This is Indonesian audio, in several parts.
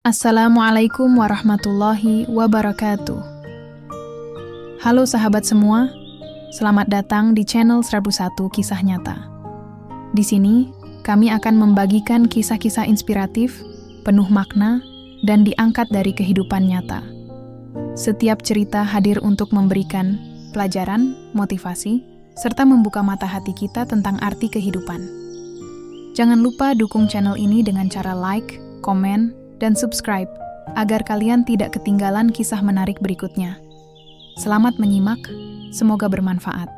Assalamualaikum warahmatullahi wabarakatuh. Halo sahabat semua, selamat datang di channel 101 Kisah Nyata. Di sini, kami akan membagikan kisah-kisah inspiratif, penuh makna, dan diangkat dari kehidupan nyata. Setiap cerita hadir untuk memberikan pelajaran, motivasi, serta membuka mata hati kita tentang arti kehidupan. Jangan lupa dukung channel ini dengan cara like, komen, dan subscribe, agar kalian tidak ketinggalan kisah menarik berikutnya. Selamat menyimak, semoga bermanfaat.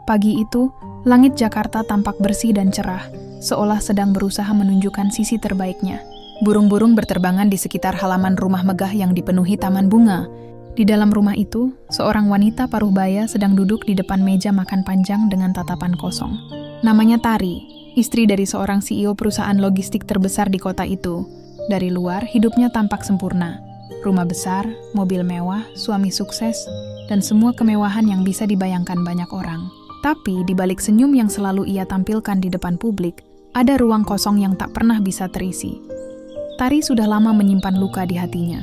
Pagi itu, langit Jakarta tampak bersih dan cerah, seolah sedang berusaha menunjukkan sisi terbaiknya. Burung-burung berterbangan di sekitar halaman rumah megah yang dipenuhi taman bunga. Di dalam rumah itu, seorang wanita paruh baya sedang duduk di depan meja makan panjang dengan tatapan kosong. Namanya Tari, istri dari seorang CEO perusahaan logistik terbesar di kota itu. Dari luar, hidupnya tampak sempurna. Rumah besar, mobil mewah, suami sukses, dan semua kemewahan yang bisa dibayangkan banyak orang. Tapi, di balik senyum yang selalu ia tampilkan di depan publik, ada ruang kosong yang tak pernah bisa terisi. Tari sudah lama menyimpan luka di hatinya.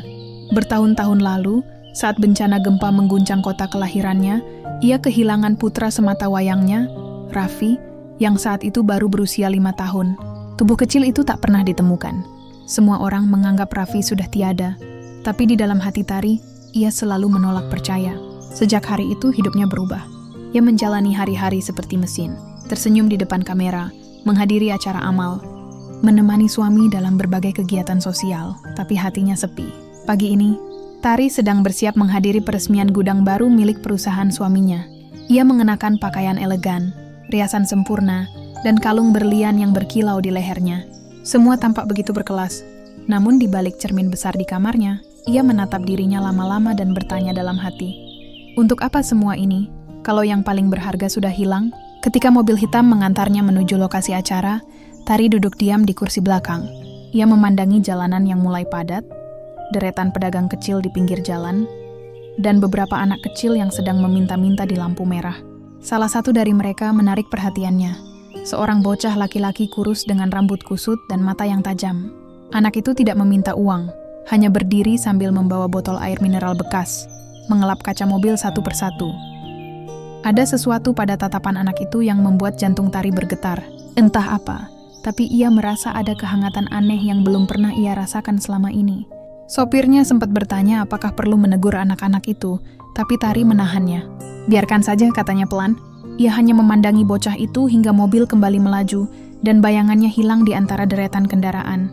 Bertahun-tahun lalu, saat bencana gempa mengguncang kota kelahirannya, ia kehilangan putra sematawayangnya, Raffi, yang saat itu baru berusia 5 tahun. Tubuh kecil itu tak pernah ditemukan. Semua orang menganggap Raffi sudah tiada, tapi di dalam hati Tari, ia selalu menolak percaya. Sejak hari itu hidupnya berubah. Ia menjalani hari-hari seperti mesin, tersenyum di depan kamera, menghadiri acara amal, menemani suami dalam berbagai kegiatan sosial, tapi hatinya sepi. Pagi ini, Tari sedang bersiap menghadiri peresmian gudang baru milik perusahaan suaminya. Ia mengenakan pakaian elegan, riasan sempurna, dan kalung berlian yang berkilau di lehernya. Semua tampak begitu berkelas, namun di balik cermin besar di kamarnya, ia menatap dirinya lama-lama dan bertanya dalam hati, untuk apa semua ini, kalau yang paling berharga sudah hilang? Ketika mobil hitam mengantarnya menuju lokasi acara, Tari duduk diam di kursi belakang. Ia memandangi jalanan yang mulai padat, deretan pedagang kecil di pinggir jalan, dan beberapa anak kecil yang sedang meminta-minta di lampu merah. Salah satu dari mereka menarik perhatiannya. Seorang bocah laki-laki kurus dengan rambut kusut dan mata yang tajam. Anak itu tidak meminta uang, hanya berdiri sambil membawa botol air mineral bekas, mengelap kaca mobil satu persatu. Ada sesuatu pada tatapan anak itu yang membuat jantung Tari bergetar. Entah apa, tapi ia merasa ada kehangatan aneh yang belum pernah ia rasakan selama ini. Sopirnya sempat bertanya apakah perlu menegur anak-anak itu, tapi Tari menahannya. Biarkan saja, katanya pelan. Ia hanya memandangi bocah itu hingga mobil kembali melaju dan bayangannya hilang di antara deretan kendaraan.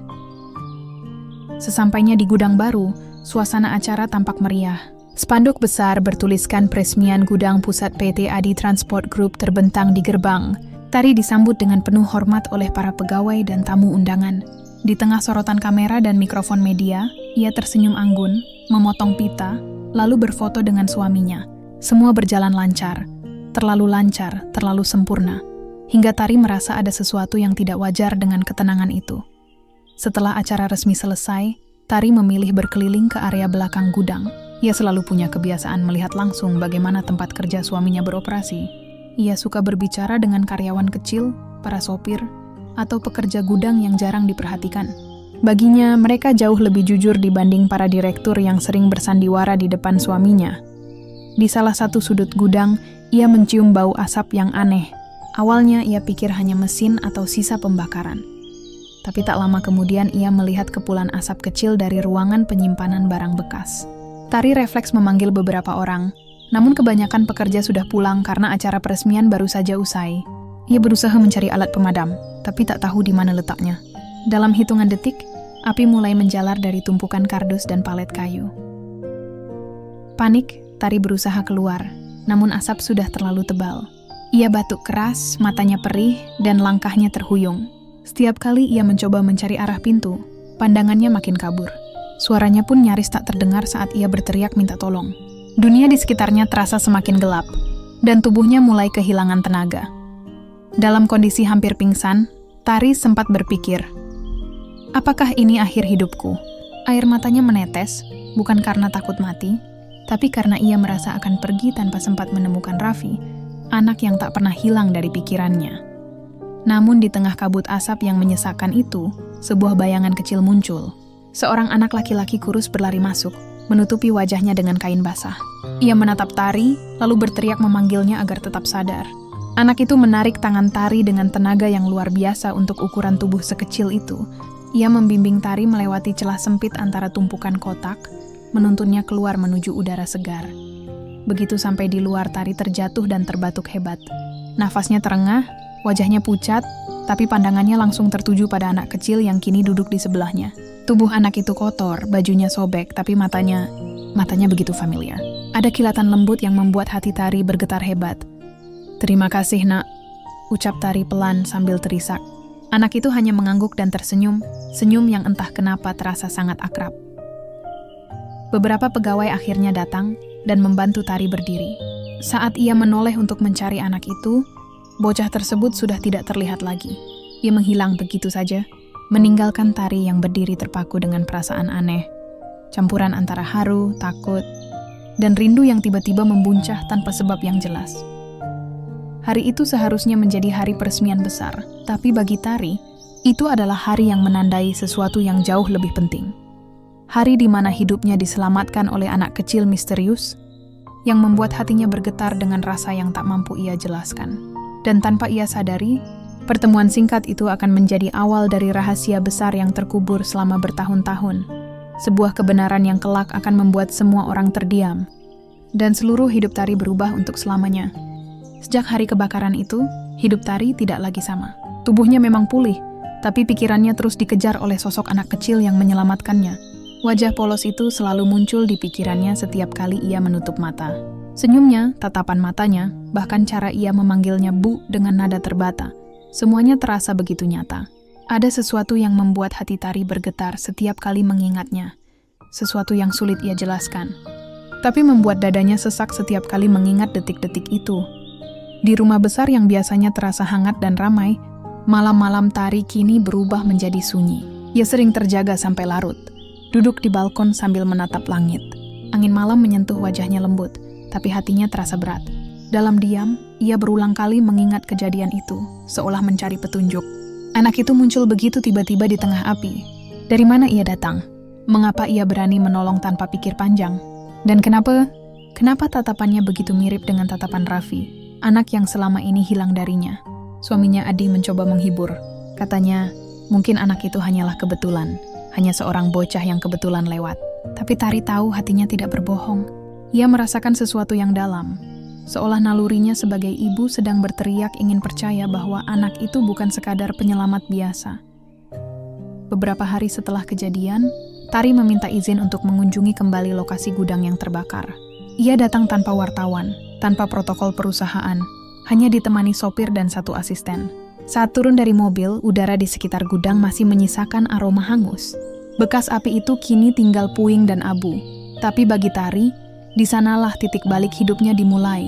Sesampainya di gudang baru, suasana acara tampak meriah. Spanduk besar bertuliskan peresmian gudang pusat PT Adi Transport Group terbentang di gerbang. Tari disambut dengan penuh hormat oleh para pegawai dan tamu undangan. Di tengah sorotan kamera dan mikrofon media, ia tersenyum anggun, memotong pita, lalu berfoto dengan suaminya. Semua berjalan lancar. Terlalu sempurna, hingga Tari merasa ada sesuatu yang tidak wajar dengan ketenangan itu. Setelah acara resmi selesai, Tari memilih berkeliling ke area belakang gudang. Ia selalu punya kebiasaan melihat langsung bagaimana tempat kerja suaminya beroperasi. Ia suka berbicara dengan karyawan kecil, para sopir, atau pekerja gudang yang jarang diperhatikan. Baginya, mereka jauh lebih jujur dibanding para direktur yang sering bersandiwara di depan suaminya. Di salah satu sudut gudang, ia mencium bau asap yang aneh. Awalnya ia pikir hanya mesin atau sisa pembakaran. Tapi tak lama kemudian ia melihat kepulan asap kecil dari ruangan penyimpanan barang bekas. Tari refleks memanggil beberapa orang, namun kebanyakan pekerja sudah pulang karena acara peresmian baru saja usai. Ia berusaha mencari alat pemadam, tapi tak tahu di mana letaknya. Dalam hitungan detik, api mulai menjalar dari tumpukan kardus dan palet kayu. Panik, Tari berusaha keluar. Namun asap sudah terlalu tebal. Ia batuk keras, matanya perih, dan langkahnya terhuyung. Setiap kali ia mencoba mencari arah pintu, pandangannya makin kabur. Suaranya pun nyaris tak terdengar saat ia berteriak minta tolong. Dunia di sekitarnya terasa semakin gelap, dan tubuhnya mulai kehilangan tenaga. Dalam kondisi hampir pingsan, Tari sempat berpikir, apakah ini akhir hidupku? Air matanya menetes, bukan karena takut mati, tapi karena ia merasa akan pergi tanpa sempat menemukan Raffi, anak yang tak pernah hilang dari pikirannya. Namun di tengah kabut asap yang menyesakkan itu, sebuah bayangan kecil muncul. seorang anak laki-laki kurus berlari masuk, menutupi wajahnya dengan kain basah. Ia menatap Tari, lalu berteriak memanggilnya agar tetap sadar. Anak itu menarik tangan Tari dengan tenaga yang luar biasa untuk ukuran tubuh sekecil itu. Ia membimbing Tari melewati celah sempit antara tumpukan kotak, menuntunnya keluar menuju udara segar. Begitu sampai di luar, Tari terjatuh dan terbatuk hebat. Nafasnya terengah, wajahnya pucat, tapi pandangannya langsung tertuju pada anak kecil yang kini duduk di sebelahnya. Tubuh anak itu kotor, bajunya sobek, tapi matanya begitu familiar. Ada kilatan lembut yang membuat hati Tari bergetar hebat. "Terima kasih, Nak," ucap Tari pelan sambil terisak. Anak itu hanya mengangguk dan tersenyum, senyum yang entah kenapa terasa sangat akrab. Beberapa pegawai akhirnya datang dan membantu Tari berdiri. Saat ia menoleh untuk mencari anak itu, bocah tersebut sudah tidak terlihat lagi. Ia menghilang begitu saja, meninggalkan Tari yang berdiri terpaku dengan perasaan aneh. Campuran antara haru, takut, dan rindu yang tiba-tiba membuncah tanpa sebab yang jelas. Hari itu seharusnya menjadi hari peresmian besar, tapi bagi Tari, itu adalah hari yang menandai sesuatu yang jauh lebih penting. Hari di mana hidupnya diselamatkan oleh anak kecil misterius, yang membuat hatinya bergetar dengan rasa yang tak mampu ia jelaskan. Dan tanpa ia sadari, pertemuan singkat itu akan menjadi awal dari rahasia besar yang terkubur selama bertahun-tahun. Sebuah kebenaran yang kelak akan membuat semua orang terdiam. Dan seluruh hidup Tari berubah untuk selamanya. Sejak hari kebakaran itu, hidup Tari tidak lagi sama. Tubuhnya memang pulih, tapi pikirannya terus dikejar oleh sosok anak kecil yang menyelamatkannya. Wajah polos itu selalu muncul di pikirannya setiap kali ia menutup mata. Senyumnya, tatapan matanya, bahkan cara ia memanggilnya Bu dengan nada terbata. Semuanya terasa begitu nyata. Ada sesuatu yang membuat hati Tari bergetar setiap kali mengingatnya. Sesuatu yang sulit ia jelaskan. Tapi membuat dadanya sesak setiap kali mengingat detik-detik itu. Di rumah besar yang biasanya terasa hangat dan ramai, malam-malam Tari kini berubah menjadi sunyi. Ia sering terjaga sampai larut, duduk di balkon sambil menatap langit. Angin malam menyentuh wajahnya lembut, tapi hatinya terasa berat. Dalam diam, ia berulang kali mengingat kejadian itu, seolah mencari petunjuk. Anak itu muncul begitu tiba-tiba di tengah api. Dari mana ia datang? Mengapa ia berani menolong tanpa pikir panjang? Dan kenapa tatapannya begitu mirip dengan tatapan Raffi, anak yang selama ini hilang darinya? Suaminya Adi mencoba menghibur. Katanya, mungkin anak itu hanyalah kebetulan, hanya seorang bocah yang kebetulan lewat. Tapi Tari tahu hatinya tidak berbohong. Ia merasakan sesuatu yang dalam, seolah nalurinya sebagai ibu sedang berteriak ingin percaya bahwa anak itu bukan sekadar penyelamat biasa. Beberapa hari setelah kejadian, Tari meminta izin untuk mengunjungi kembali lokasi gudang yang terbakar. Ia datang tanpa wartawan, tanpa protokol perusahaan, hanya ditemani sopir dan satu asisten. Saat turun dari mobil, udara di sekitar gudang masih menyisakan aroma hangus. Bekas api itu kini tinggal puing dan abu. Tapi bagi Tari, di sanalah titik balik hidupnya dimulai.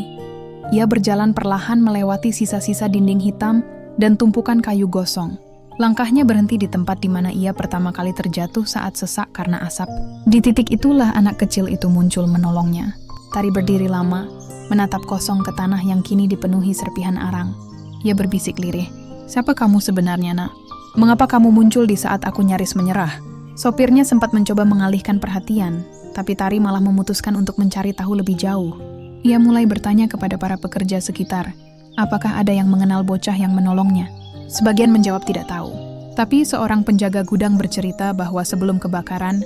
Ia berjalan perlahan melewati sisa-sisa dinding hitam dan tumpukan kayu gosong. Langkahnya berhenti di tempat di mana ia pertama kali terjatuh saat sesak karena asap. Di titik itulah anak kecil itu muncul menolongnya. Tari berdiri lama, menatap kosong ke tanah yang kini dipenuhi serpihan arang. Ia berbisik lirih, "Siapa kamu sebenarnya, Nak? Mengapa kamu muncul di saat aku nyaris menyerah?" Sopirnya sempat mencoba mengalihkan perhatian, tapi Tari malah memutuskan untuk mencari tahu lebih jauh. Ia mulai bertanya kepada para pekerja sekitar, apakah ada yang mengenal bocah yang menolongnya. Sebagian menjawab tidak tahu. Tapi seorang penjaga gudang bercerita bahwa sebelum kebakaran,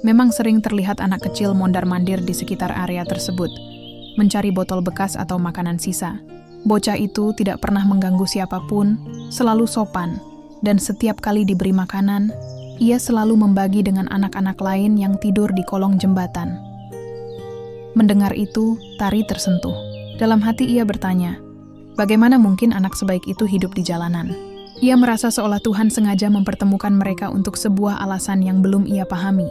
memang sering terlihat anak kecil mondar-mandir di sekitar area tersebut, mencari botol bekas atau makanan sisa. Bocah itu tidak pernah mengganggu siapapun, selalu sopan, dan setiap kali diberi makanan, ia selalu membagi dengan anak-anak lain yang tidur di kolong jembatan. Mendengar itu, Tari tersentuh. Dalam hati ia bertanya, bagaimana mungkin anak sebaik itu hidup di jalanan? Ia merasa seolah Tuhan sengaja mempertemukan mereka untuk sebuah alasan yang belum ia pahami.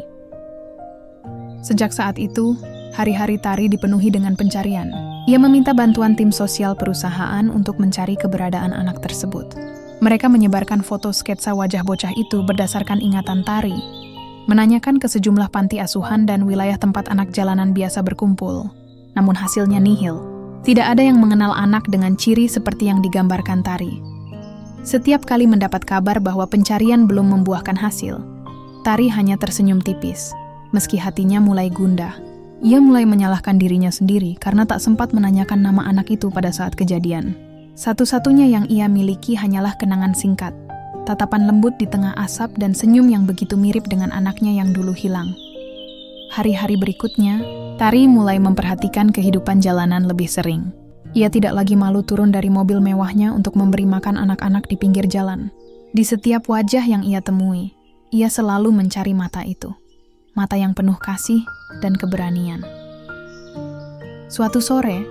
Sejak saat itu, hari-hari Tari dipenuhi dengan pencarian. Ia meminta bantuan tim sosial perusahaan untuk mencari keberadaan anak tersebut. Mereka menyebarkan foto sketsa wajah bocah itu berdasarkan ingatan Tari, menanyakan ke sejumlah panti asuhan dan wilayah tempat anak jalanan biasa berkumpul. Namun hasilnya nihil. Tidak ada yang mengenal anak dengan ciri seperti yang digambarkan Tari. Setiap kali mendapat kabar bahwa pencarian belum membuahkan hasil, Tari hanya tersenyum tipis, meski hatinya mulai gundah. Ia mulai menyalahkan dirinya sendiri karena tak sempat menanyakan nama anak itu pada saat kejadian. Satu-satunya yang ia miliki hanyalah kenangan singkat, tatapan lembut di tengah asap dan senyum yang begitu mirip dengan anaknya yang dulu hilang. Hari-hari berikutnya, Tari mulai memperhatikan kehidupan jalanan lebih sering. Ia tidak lagi malu turun dari mobil mewahnya untuk memberi makan anak-anak di pinggir jalan. Di setiap wajah yang ia temui, ia selalu mencari mata itu. Mata yang penuh kasih dan keberanian. Suatu sore,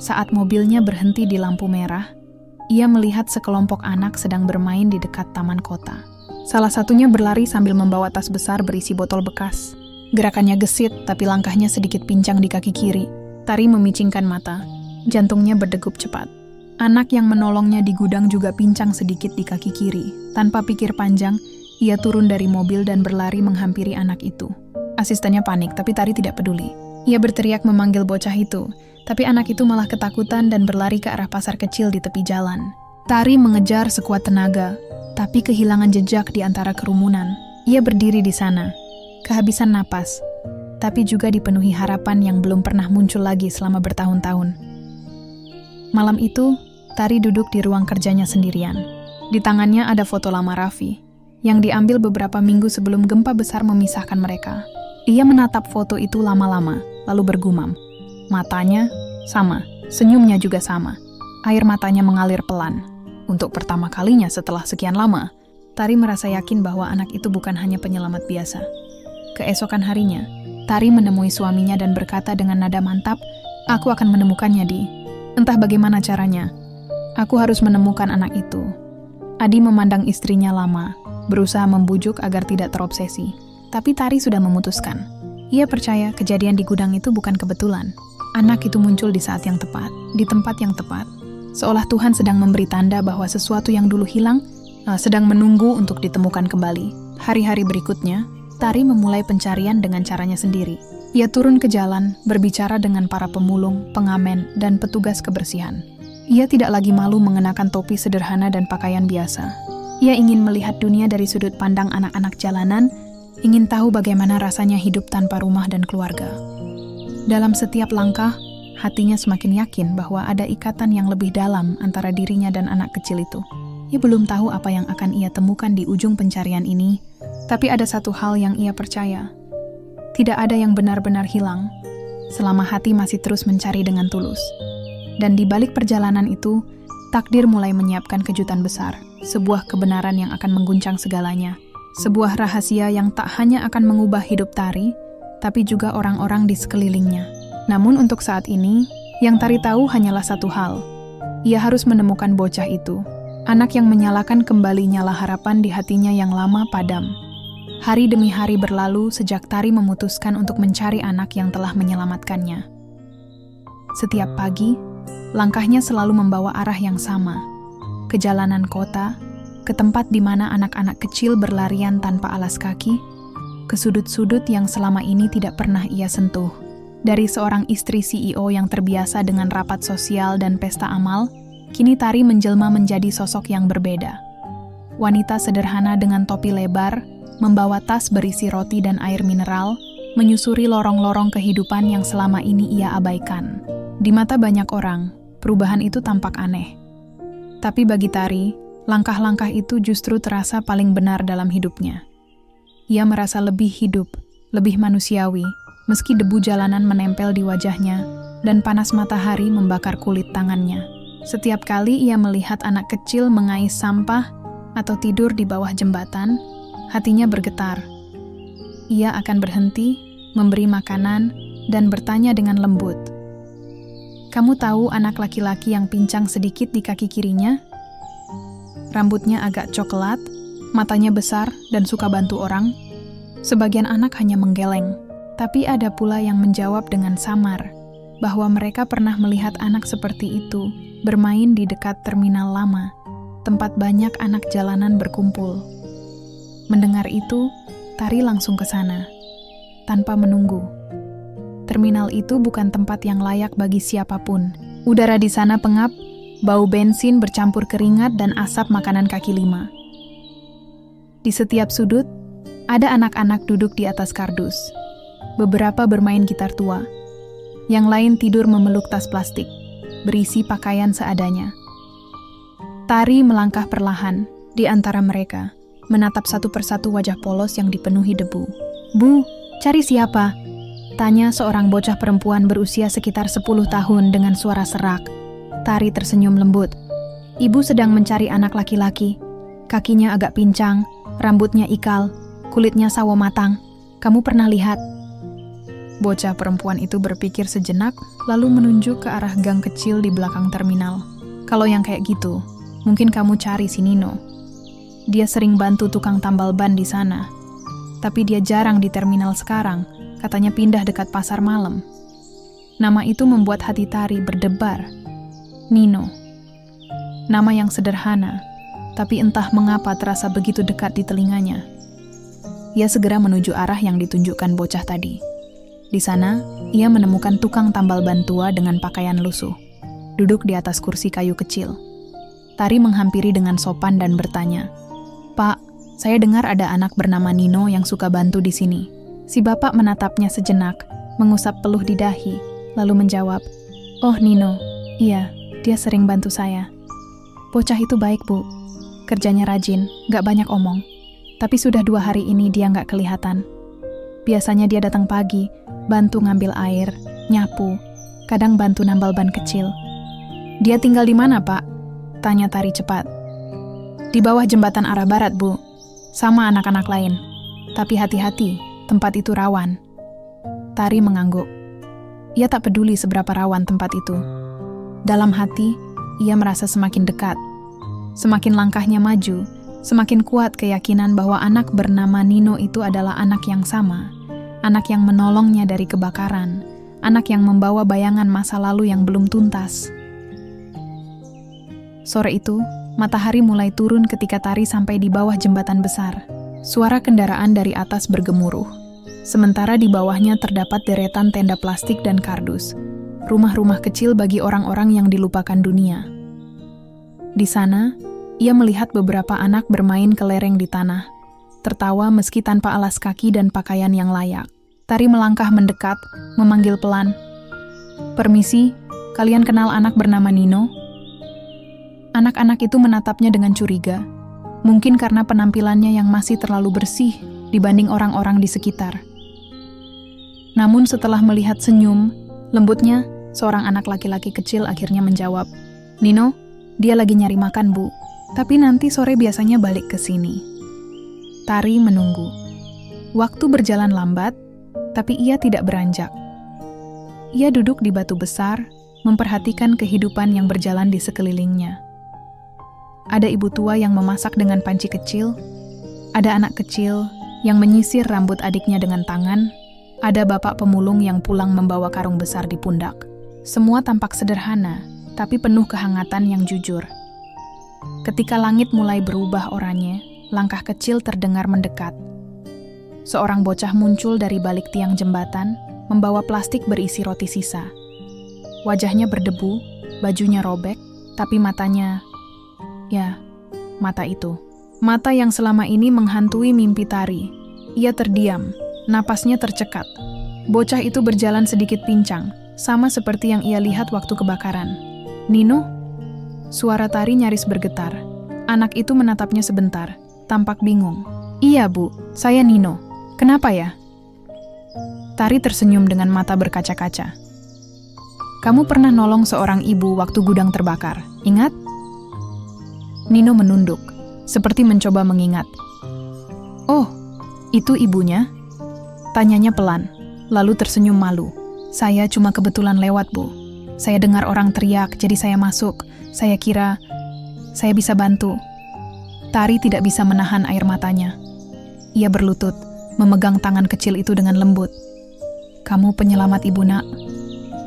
saat mobilnya berhenti di lampu merah, ia melihat sekelompok anak sedang bermain di dekat taman kota. Salah satunya berlari sambil membawa tas besar berisi botol bekas. Gerakannya gesit, tapi langkahnya sedikit pincang di kaki kiri. Tari memicingkan mata. Jantungnya berdegup cepat. Anak yang menolongnya di gudang juga pincang sedikit di kaki kiri. Tanpa pikir panjang, ia turun dari mobil dan berlari menghampiri anak itu. Asistennya panik, tapi Tari tidak peduli. Ia berteriak memanggil bocah itu, tapi anak itu malah ketakutan dan berlari ke arah pasar kecil di tepi jalan. Tari mengejar sekuat tenaga, tapi kehilangan jejak di antara kerumunan. Ia berdiri di sana, kehabisan napas, tapi juga dipenuhi harapan yang belum pernah muncul lagi selama bertahun-tahun. Malam itu, Tari duduk di ruang kerjanya sendirian. Di tangannya ada foto lama Raffi, yang diambil beberapa minggu sebelum gempa besar memisahkan mereka. Ia menatap foto itu lama-lama, lalu bergumam. Matanya sama, senyumnya juga sama. Air matanya mengalir pelan. Untuk pertama kalinya setelah sekian lama, Tari merasa yakin bahwa anak itu bukan hanya penyelamat biasa. Keesokan harinya, Tari menemui suaminya dan berkata dengan nada mantap, "Aku akan menemukannya, Di. Entah bagaimana caranya. Aku harus menemukan anak itu." Adi memandang istrinya lama, berusaha membujuk agar tidak terobsesi. Tapi Tari sudah memutuskan. Ia percaya kejadian di gudang itu bukan kebetulan. Anak itu muncul di saat yang tepat, di tempat yang tepat. Seolah Tuhan sedang memberi tanda bahwa sesuatu yang dulu hilang, sedang menunggu untuk ditemukan kembali. Hari-hari berikutnya, Tari memulai pencarian dengan caranya sendiri. Ia turun ke jalan, berbicara dengan para pemulung, pengamen, dan petugas kebersihan. Ia tidak lagi malu mengenakan topi sederhana dan pakaian biasa. Ia ingin melihat dunia dari sudut pandang anak-anak jalanan, ingin tahu bagaimana rasanya hidup tanpa rumah dan keluarga. Dalam setiap langkah, hatinya semakin yakin bahwa ada ikatan yang lebih dalam antara dirinya dan anak kecil itu. Ia belum tahu apa yang akan ia temukan di ujung pencarian ini, tapi ada satu hal yang ia percaya. Tidak ada yang benar-benar hilang, selama hati masih terus mencari dengan tulus. Dan di balik perjalanan itu, takdir mulai menyiapkan kejutan besar, sebuah kebenaran yang akan mengguncang segalanya. Sebuah rahasia yang tak hanya akan mengubah hidup Tari, tapi juga orang-orang di sekelilingnya. Namun untuk saat ini, yang Tari tahu hanyalah satu hal. Ia harus menemukan bocah itu, anak yang menyalakan kembali nyala harapan di hatinya yang lama padam. Hari demi hari berlalu sejak Tari memutuskan untuk mencari anak yang telah menyelamatkannya. Setiap pagi, langkahnya selalu membawa arah yang sama, ke jalanan kota, ke tempat di mana anak-anak kecil berlarian tanpa alas kaki, ke sudut-sudut yang selama ini tidak pernah ia sentuh. Dari seorang istri CEO yang terbiasa dengan rapat sosial dan pesta amal, kini Tari menjelma menjadi sosok yang berbeda. Wanita sederhana dengan topi lebar, membawa tas berisi roti dan air mineral, menyusuri lorong-lorong kehidupan yang selama ini ia abaikan. Di mata banyak orang, perubahan itu tampak aneh. Tapi bagi Tari, langkah-langkah itu justru terasa paling benar dalam hidupnya. Ia merasa lebih hidup, lebih manusiawi, meski debu jalanan menempel di wajahnya dan panas matahari membakar kulit tangannya. Setiap kali ia melihat anak kecil mengais sampah atau tidur di bawah jembatan, hatinya bergetar. Ia akan berhenti, memberi makanan, dan bertanya dengan lembut, "Kamu tahu anak laki-laki yang pincang sedikit di kaki kirinya? Rambutnya agak coklat, matanya besar dan suka bantu orang." Sebagian anak hanya menggeleng, tapi ada pula yang menjawab dengan samar bahwa mereka pernah melihat anak seperti itu bermain di dekat terminal lama, tempat banyak anak jalanan berkumpul. Mendengar itu, Tari langsung ke sana, tanpa menunggu. Terminal itu bukan tempat yang layak bagi siapapun. Udara di sana pengap, bau bensin bercampur keringat dan asap makanan kaki lima. Di setiap sudut, Ada anak-anak duduk di atas kardus. Beberapa bermain gitar tua. Yang lain tidur memeluk tas plastik, berisi pakaian seadanya. Tari melangkah perlahan di antara mereka, menatap satu persatu wajah polos yang dipenuhi debu. "Bu, cari siapa?" tanya seorang bocah perempuan berusia sekitar 10 tahun dengan suara serak. Tari tersenyum lembut. "Ibu sedang mencari anak laki-laki. Kakinya agak pincang, rambutnya ikal, kulitnya sawo matang. Kamu pernah lihat?" Bocah perempuan itu berpikir sejenak, lalu menunjuk ke arah gang kecil di belakang terminal. "Kalau yang kayak gitu, mungkin kamu cari si Nino. Dia sering bantu tukang tambal ban di sana. Tapi dia jarang di terminal sekarang, katanya pindah dekat pasar malam." Nama itu membuat hati Tari berdebar. Nino. Nama yang sederhana, tapi entah mengapa terasa begitu dekat di telinganya. Ia segera menuju arah yang ditunjukkan bocah tadi. Di sana, ia menemukan tukang tambal ban tua dengan pakaian lusuh, duduk di atas kursi kayu kecil. Tari menghampiri dengan sopan dan bertanya, "Pak, saya dengar ada anak bernama Nino yang suka bantu di sini." Si bapak menatapnya sejenak, mengusap peluh di dahi, lalu menjawab, "Oh Nino, iya, dia sering bantu saya." "Bocah itu baik, Bu. Kerjanya rajin, gak banyak omong. Tapi sudah 2 hari ini dia gak kelihatan. Biasanya dia datang pagi, bantu ngambil air, nyapu, kadang bantu nambal ban kecil." "Dia tinggal di mana, Pak?" tanya Tari cepat. "Di bawah jembatan arah barat, Bu. Sama anak-anak lain. Tapi hati-hati, tempat itu rawan." Tari mengangguk. Ia tak peduli seberapa rawan tempat itu. Dalam hati, ia merasa semakin dekat. Semakin langkahnya maju, semakin kuat keyakinan bahwa anak bernama Nino itu adalah anak yang sama. Anak yang menolongnya dari kebakaran. Anak yang membawa bayangan masa lalu yang belum tuntas. Sore itu, matahari mulai turun ketika Tari sampai di bawah jembatan besar. Suara kendaraan dari atas bergemuruh. Sementara di bawahnya terdapat deretan tenda plastik dan kardus. Rumah-rumah kecil bagi orang-orang yang dilupakan dunia. Di sana, ia melihat beberapa anak bermain kelereng di tanah, tertawa meski tanpa alas kaki dan pakaian yang layak. Tari melangkah mendekat, memanggil pelan, "Permisi, kalian kenal anak bernama Nino?" Anak-anak itu menatapnya dengan curiga, mungkin karena penampilannya yang masih terlalu bersih dibanding orang-orang di sekitar. Namun setelah melihat senyum, lembutnya, seorang anak laki-laki kecil akhirnya menjawab, "Nino, dia lagi nyari makan, Bu. Tapi nanti sore biasanya balik ke sini." Tari menunggu. Waktu berjalan lambat, tapi ia tidak beranjak. Ia duduk di batu besar, memperhatikan kehidupan yang berjalan di sekelilingnya. Ada ibu tua yang memasak dengan panci kecil, ada anak kecil yang menyisir rambut adiknya dengan tangan, ada bapak pemulung yang pulang membawa karung besar di pundak. Semua tampak sederhana, tapi penuh kehangatan yang jujur. Ketika langit mulai berubah oranye, langkah kecil terdengar mendekat. Seorang bocah muncul dari balik tiang jembatan, membawa plastik berisi roti sisa. Wajahnya berdebu, bajunya robek, tapi matanya, ya, mata itu. Mata yang selama ini menghantui mimpi Tari. Ia terdiam, napasnya tercekat. Bocah itu berjalan sedikit pincang, sama seperti yang ia lihat waktu kebakaran. "Nino?" Suara Tari nyaris bergetar. Anak itu menatapnya sebentar, tampak bingung. "Iya, Bu, saya Nino. Kenapa ya?" Tari tersenyum dengan mata berkaca-kaca. "Kamu pernah nolong seorang ibu waktu gudang terbakar, ingat?" Nino menunduk, seperti mencoba mengingat. "Oh, itu ibunya?" Tanyanya pelan, lalu tersenyum malu. "Saya cuma kebetulan lewat, Bu. Saya dengar orang teriak, jadi saya masuk. Saya kira saya bisa bantu." Tari tidak bisa menahan air matanya. Ia berlutut, memegang tangan kecil itu dengan lembut. "Kamu penyelamat Ibu, Nak.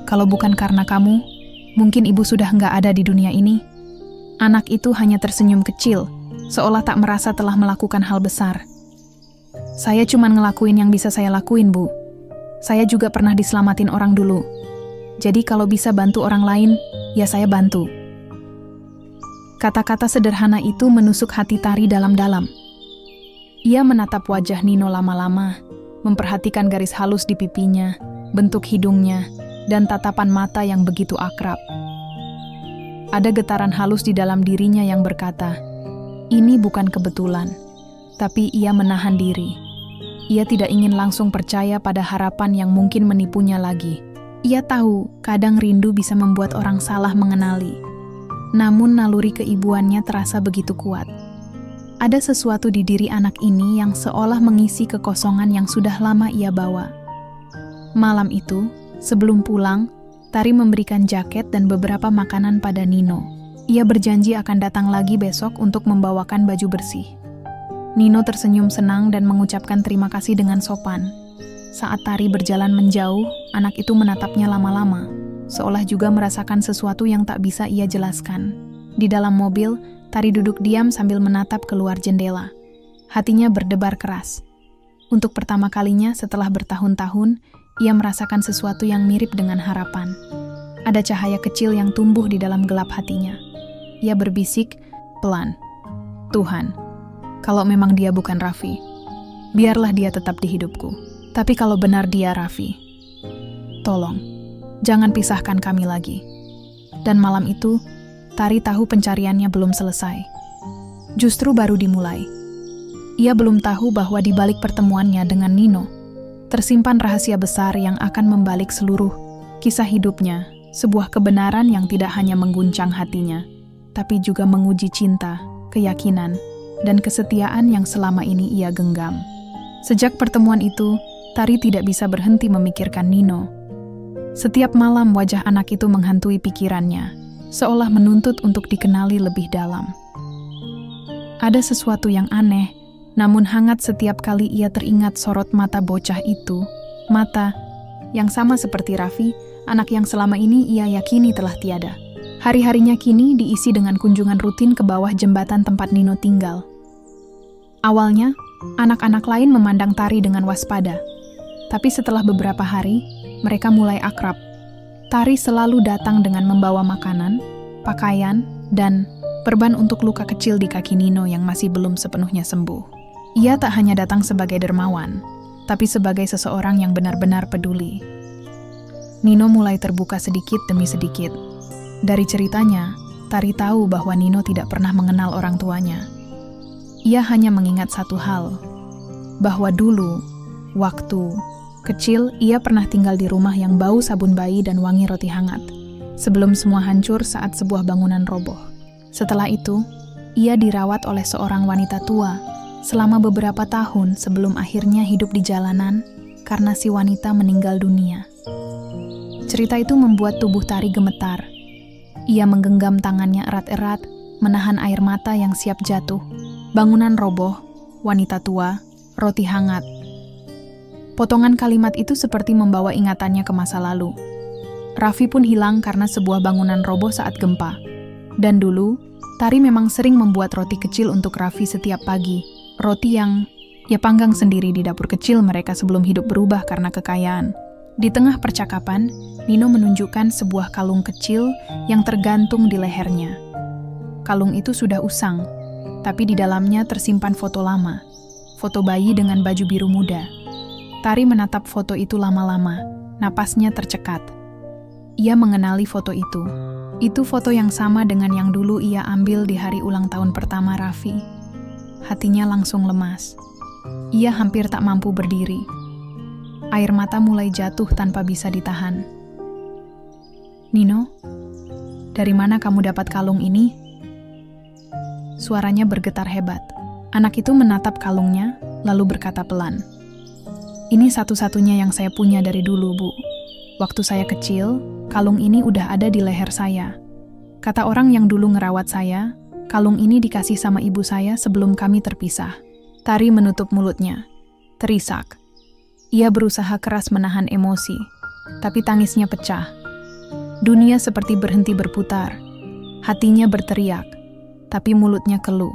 Kalau bukan karena kamu, mungkin Ibu sudah nggak ada di dunia ini." Anak itu hanya tersenyum kecil, seolah tak merasa telah melakukan hal besar. "Saya cuma ngelakuin yang bisa saya lakuin, Bu. Saya juga pernah diselamatin orang dulu. Jadi kalau bisa bantu orang lain, ya saya bantu." Kata-kata sederhana itu menusuk hati Tari dalam-dalam. Ia menatap wajah Nino lama-lama, memperhatikan garis halus di pipinya, bentuk hidungnya, dan tatapan mata yang begitu akrab. Ada getaran halus di dalam dirinya yang berkata, ini bukan kebetulan, tapi ia menahan diri. Ia tidak ingin langsung percaya pada harapan yang mungkin menipunya lagi. Ia tahu kadang rindu bisa membuat orang salah mengenali. Namun naluri keibuannya terasa begitu kuat. Ada sesuatu di diri anak ini yang seolah mengisi kekosongan yang sudah lama ia bawa. Malam itu, sebelum pulang, Tari memberikan jaket dan beberapa makanan pada Nino. Ia berjanji akan datang lagi besok untuk membawakan baju bersih. Nino tersenyum senang dan mengucapkan terima kasih dengan sopan. Saat Tari berjalan menjauh, anak itu menatapnya lama-lama, seolah juga merasakan sesuatu yang tak bisa ia jelaskan. Di dalam mobil, Tari duduk diam sambil menatap keluar jendela. Hatinya berdebar keras. Untuk pertama kalinya setelah bertahun-tahun, ia merasakan sesuatu yang mirip dengan harapan. Ada cahaya kecil yang tumbuh di dalam gelap hatinya. Ia berbisik, pelan. Tuhan, kalau memang dia bukan Raffi, biarlah dia tetap di hidupku. Tapi kalau benar dia Raffi, tolong, jangan pisahkan kami lagi. Dan malam itu, Tari tahu pencariannya belum selesai. Justru baru dimulai. Ia belum tahu bahwa di balik pertemuannya dengan Nino, tersimpan rahasia besar yang akan membalik seluruh kisah hidupnya, sebuah kebenaran yang tidak hanya mengguncang hatinya, tapi juga menguji cinta, keyakinan, dan kesetiaan yang selama ini ia genggam. Sejak pertemuan itu, Tari tidak bisa berhenti memikirkan Nino. Setiap malam wajah anak itu menghantui pikirannya, seolah menuntut untuk dikenali lebih dalam. Ada sesuatu yang aneh, namun hangat setiap kali ia teringat sorot mata bocah itu, mata yang sama seperti Raffi, anak yang selama ini ia yakini telah tiada. Hari-harinya kini diisi dengan kunjungan rutin ke bawah jembatan tempat Nino tinggal. Awalnya, anak-anak lain memandang Tari dengan waspada, tapi setelah beberapa hari, mereka mulai akrab. Tari selalu datang dengan membawa makanan, pakaian, dan perban untuk luka kecil di kaki Nino yang masih belum sepenuhnya sembuh. Ia tak hanya datang sebagai dermawan, tapi sebagai seseorang yang benar-benar peduli. Nino mulai terbuka sedikit demi sedikit. Dari ceritanya, Tari tahu bahwa Nino tidak pernah mengenal orang tuanya. Ia hanya mengingat satu hal, bahwa dulu, waktu kecil, ia pernah tinggal di rumah yang bau sabun bayi dan wangi roti hangat, sebelum semua hancur saat sebuah bangunan roboh. Setelah itu, ia dirawat oleh seorang wanita tua selama beberapa tahun sebelum akhirnya hidup di jalanan karena si wanita meninggal dunia. Cerita itu membuat tubuh Tari gemetar. Ia menggenggam tangannya erat-erat, menahan air mata yang siap jatuh. Bangunan roboh, wanita tua, roti hangat. Potongan kalimat itu seperti membawa ingatannya ke masa lalu. Raffi pun hilang karena sebuah bangunan roboh saat gempa. Dan dulu, Tari memang sering membuat roti kecil untuk Raffi setiap pagi. Roti yang ia panggang sendiri di dapur kecil mereka sebelum hidup berubah karena kekayaan. Di tengah percakapan, Nino menunjukkan sebuah kalung kecil yang tergantung di lehernya. Kalung itu sudah usang, tapi di dalamnya tersimpan foto lama. Foto bayi dengan baju biru muda. Tari menatap foto itu lama-lama, napasnya tercekat. Ia mengenali foto itu. Itu foto yang sama dengan yang dulu ia ambil di hari ulang tahun pertama Raffi. Hatinya langsung lemas. Ia hampir tak mampu berdiri. Air mata mulai jatuh tanpa bisa ditahan. Nino, dari mana kamu dapat kalung ini? Suaranya bergetar hebat. Anak itu menatap kalungnya, lalu berkata pelan. Ini satu-satunya yang saya punya dari dulu, Bu. Waktu saya kecil, kalung ini udah ada di leher saya. Kata orang yang dulu ngerawat saya, kalung ini dikasih sama ibu saya sebelum kami terpisah. Tari menutup mulutnya. Terisak. Ia berusaha keras menahan emosi, tapi tangisnya pecah. Dunia seperti berhenti berputar. Hatinya berteriak, tapi mulutnya keluh.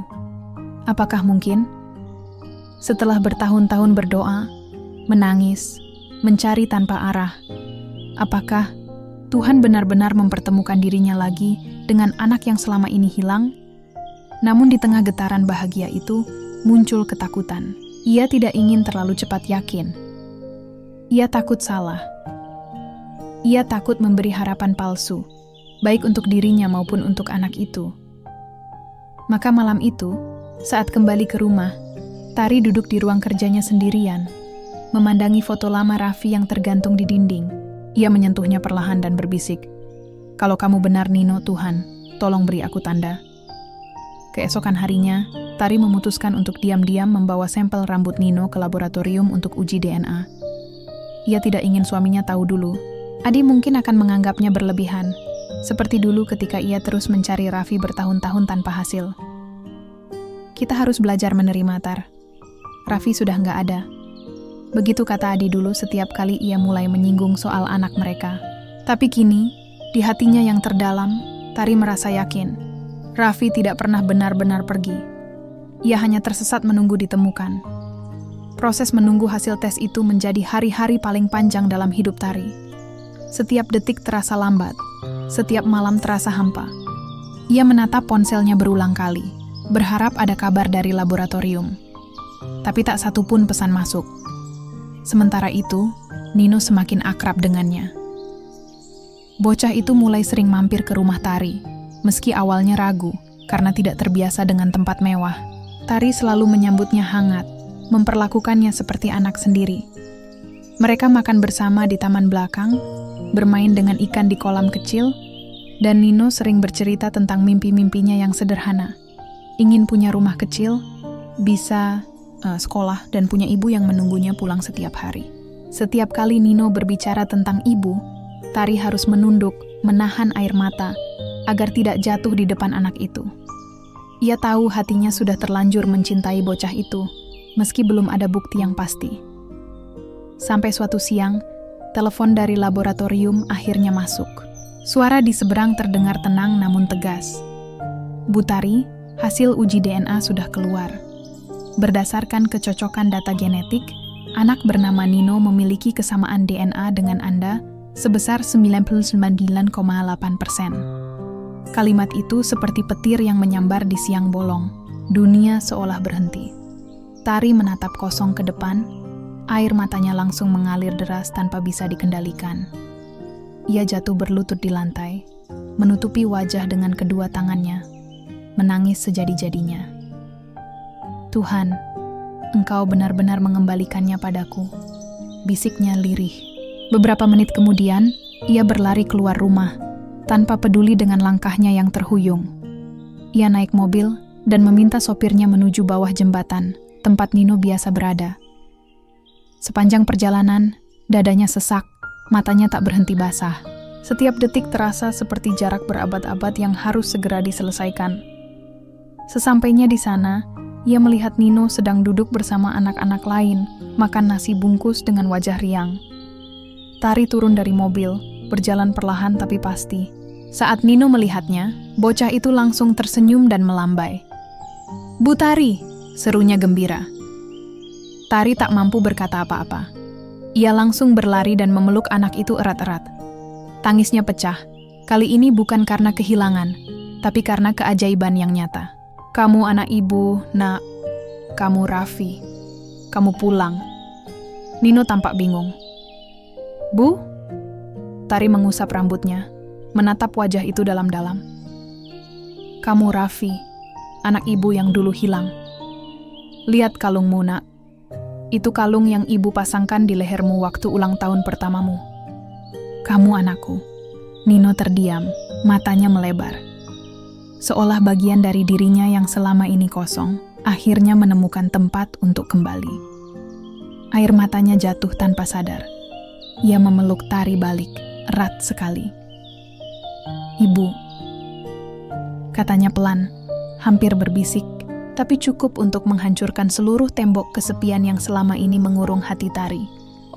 Apakah mungkin? Setelah bertahun-tahun berdoa, menangis, mencari tanpa arah, apakah Tuhan benar-benar mempertemukan dirinya lagi dengan anak yang selama ini hilang? Namun di tengah getaran bahagia itu, muncul ketakutan. Ia tidak ingin terlalu cepat yakin. Ia takut salah. Ia takut memberi harapan palsu, baik untuk dirinya maupun untuk anak itu. Maka malam itu, saat kembali ke rumah, Tari duduk di ruang kerjanya sendirian, memandangi foto lama Raffi yang tergantung di dinding. Ia menyentuhnya perlahan dan berbisik, "Kalau kamu benar Nino, Tuhan, tolong beri aku tanda." Keesokan harinya, Tari memutuskan untuk diam-diam membawa sampel rambut Nino ke laboratorium untuk uji DNA. Ia tidak ingin suaminya tahu dulu. Adi mungkin akan menganggapnya berlebihan, seperti dulu ketika ia terus mencari Raffi bertahun-tahun tanpa hasil. "Kita harus belajar menerima, Tar. Raffi sudah nggak ada." Begitu kata Adi dulu setiap kali ia mulai menyinggung soal anak mereka. Tapi kini, di hatinya yang terdalam, Tari merasa yakin Raffi tidak pernah benar-benar pergi. Ia hanya tersesat menunggu ditemukan. Proses menunggu hasil tes itu menjadi hari-hari paling panjang dalam hidup Tari. Setiap detik terasa lambat, setiap malam terasa hampa. Ia menatap ponselnya berulang kali, berharap ada kabar dari laboratorium. Tapi tak satu pun pesan masuk. Sementara itu, Nino semakin akrab dengannya. Bocah itu mulai sering mampir ke rumah Tari, meski awalnya ragu karena tidak terbiasa dengan tempat mewah. Tari selalu menyambutnya hangat, memperlakukannya seperti anak sendiri. Mereka makan bersama di taman belakang, bermain dengan ikan di kolam kecil, dan Nino sering bercerita tentang mimpi-mimpinya yang sederhana. Ingin punya rumah kecil, bisa sekolah, dan punya ibu yang menunggunya pulang setiap hari. Setiap kali Nino berbicara tentang ibu, Tari harus menunduk, menahan air mata, agar tidak jatuh di depan anak itu. Ia tahu hatinya sudah terlanjur mencintai bocah itu, meski belum ada bukti yang pasti. Sampai suatu siang, telepon dari laboratorium akhirnya masuk. Suara di seberang terdengar tenang namun tegas. "Bu Tari, hasil uji DNA sudah keluar. Berdasarkan kecocokan data genetik, anak bernama Nino memiliki kesamaan DNA dengan Anda sebesar 99,8%. Kalimat itu seperti petir yang menyambar di siang bolong. Dunia seolah berhenti. Tari menatap kosong ke depan. Air matanya langsung mengalir deras tanpa bisa dikendalikan. Ia jatuh berlutut di lantai, menutupi wajah dengan kedua tangannya, menangis sejadi-jadinya. "Tuhan, Engkau benar-benar mengembalikannya padaku," bisiknya lirih. Beberapa menit kemudian, ia berlari keluar rumah, tanpa peduli dengan langkahnya yang terhuyung. Ia naik mobil dan meminta sopirnya menuju bawah jembatan, tempat Nino biasa berada. Sepanjang perjalanan, dadanya sesak, matanya tak berhenti basah. Setiap detik terasa seperti jarak berabad-abad yang harus segera diselesaikan. Sesampainya di sana, ia melihat Nino sedang duduk bersama anak-anak lain, makan nasi bungkus dengan wajah riang. Tari turun dari mobil, berjalan perlahan tapi pasti. Saat Nino melihatnya, bocah itu langsung tersenyum dan melambai. "Bu Tari!" serunya gembira. Tari tak mampu berkata apa-apa. Ia langsung berlari dan memeluk anak itu erat-erat. Tangisnya pecah. Kali ini bukan karena kehilangan, tapi karena keajaiban yang nyata. "Kamu anak ibu, nak. Kamu Raffi. Kamu pulang." Nino tampak bingung. "Bu?" Tari mengusap rambutnya, menatap wajah itu dalam-dalam. "Kamu Raffi, anak ibu yang dulu hilang. Lihat kalungmu, nak. Itu kalung yang ibu pasangkan di lehermu waktu ulang tahun pertamamu. Kamu anakku." Nino terdiam, matanya melebar. Seolah bagian dari dirinya yang selama ini kosong, akhirnya menemukan tempat untuk kembali. Air matanya jatuh tanpa sadar. Ia memeluk Tari balik, erat sekali. "Ibu," katanya pelan, hampir berbisik, tapi cukup untuk menghancurkan seluruh tembok kesepian yang selama ini mengurung hati Tari.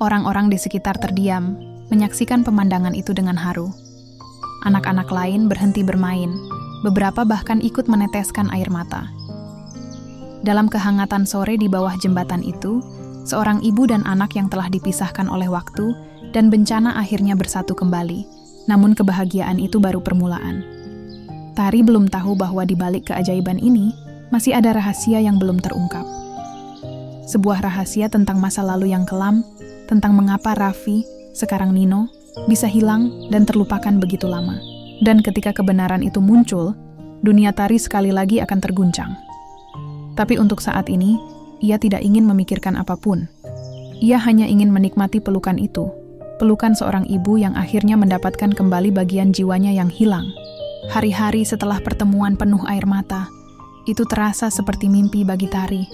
Orang-orang di sekitar terdiam, menyaksikan pemandangan itu dengan haru. Anak-anak lain berhenti bermain, beberapa bahkan ikut meneteskan air mata. Dalam kehangatan sore di bawah jembatan itu, seorang ibu dan anak yang telah dipisahkan oleh waktu dan bencana akhirnya bersatu kembali, namun kebahagiaan itu baru permulaan. Tari belum tahu bahwa di balik keajaiban ini, masih ada rahasia yang belum terungkap. sebuah rahasia tentang masa lalu yang kelam, tentang mengapa Raffi, sekarang Nino, bisa hilang dan terlupakan begitu lama. Dan ketika kebenaran itu muncul, dunia tari sekali lagi akan terguncang. Tapi untuk saat ini, ia tidak ingin memikirkan apapun. Ia hanya ingin menikmati pelukan itu, pelukan seorang ibu yang akhirnya mendapatkan kembali bagian jiwanya yang hilang. Hari-hari setelah pertemuan penuh air mata, itu terasa seperti mimpi bagi Tari.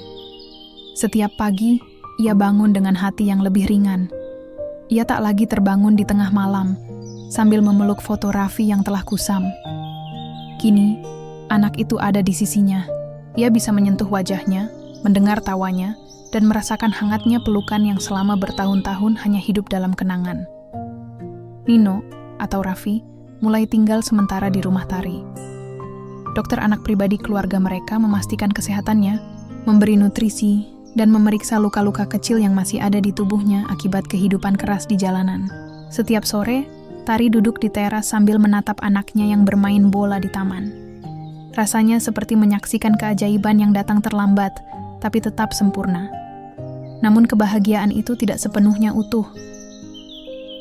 Setiap pagi, ia bangun dengan hati yang lebih ringan. Ia tak lagi terbangun di tengah malam, sambil memeluk foto Raffi yang telah kusam. Kini, anak itu ada di sisinya. Ia bisa menyentuh wajahnya, mendengar tawanya, dan merasakan hangatnya pelukan yang selama bertahun-tahun hanya hidup dalam kenangan. Nino, atau Raffi, mulai tinggal sementara di rumah Tari. Dokter anak pribadi keluarga mereka memastikan kesehatannya, memberi nutrisi, dan memeriksa luka-luka kecil yang masih ada di tubuhnya akibat kehidupan keras di jalanan. Setiap sore, Tari duduk di teras sambil menatap anaknya yang bermain bola di taman. Rasanya seperti menyaksikan keajaiban yang datang terlambat, tapi tetap sempurna. Namun kebahagiaan itu tidak sepenuhnya utuh.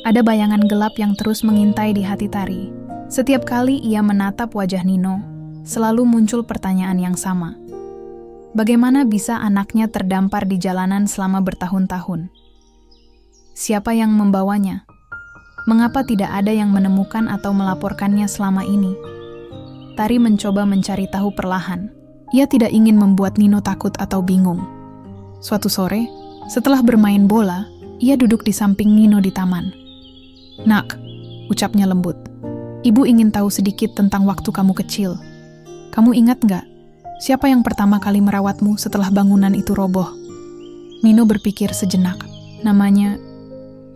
Ada bayangan gelap yang terus mengintai di hati Tari. Setiap kali ia menatap wajah Nino, selalu muncul pertanyaan yang sama. Bagaimana bisa anaknya terdampar di jalanan selama bertahun-tahun? Siapa yang membawanya? Mengapa tidak ada yang menemukan atau melaporkannya selama ini? Tari mencoba mencari tahu perlahan. Ia tidak ingin membuat Nino takut atau bingung. Suatu sore, setelah bermain bola, ia duduk di samping Nino di taman. "Nak," ucapnya lembut. "Ibu ingin tahu sedikit tentang waktu kamu kecil. Kamu ingat nggak, siapa yang pertama kali merawatmu setelah bangunan itu roboh?" Nino berpikir sejenak. "Namanya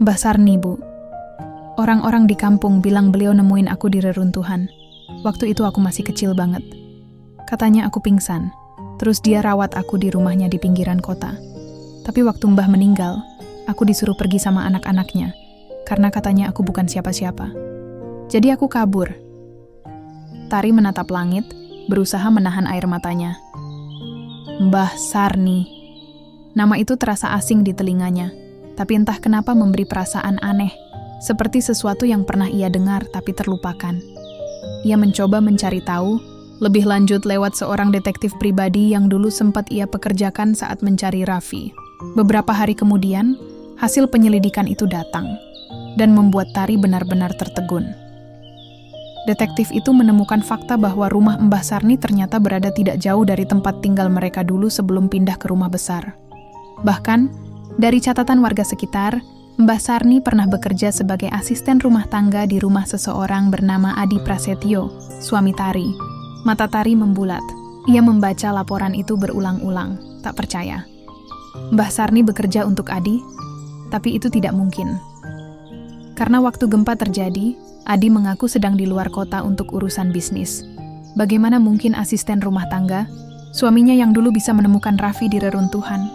Mbah Sarni, Bu. Orang-orang di kampung bilang beliau nemuin aku di reruntuhan. Waktu itu aku masih kecil banget. Katanya aku pingsan, terus dia rawat aku di rumahnya di pinggiran kota. Tapi waktu Mbah meninggal, aku disuruh pergi sama anak-anaknya, karena katanya aku bukan siapa-siapa. Jadi aku kabur." Tari menatap langit, berusaha menahan air matanya. Mbah Sarni. Nama itu terasa asing di telinganya, tapi entah kenapa memberi perasaan aneh, seperti sesuatu yang pernah ia dengar tapi terlupakan. Ia mencoba mencari tahu, lebih lanjut lewat seorang detektif pribadi yang dulu sempat ia pekerjakan saat mencari Raffi. Beberapa hari kemudian, hasil penyelidikan itu datang, dan membuat Tari benar-benar tertegun. Detektif itu menemukan fakta bahwa rumah Mbah Sarni ternyata berada tidak jauh dari tempat tinggal mereka dulu sebelum pindah ke rumah besar. Bahkan, dari catatan warga sekitar, Mbah Sarni pernah bekerja sebagai asisten rumah tangga di rumah seseorang bernama Adi Prasetyo, suami Tari. Mata Tari membulat. Ia membaca laporan itu berulang-ulang, tak percaya. Mbah Sarni bekerja untuk Adi, tapi itu tidak mungkin. Karena waktu gempa terjadi, Adi mengaku sedang di luar kota untuk urusan bisnis. Bagaimana mungkin asisten rumah tangga, suaminya yang dulu bisa menemukan Raffi di reruntuhan,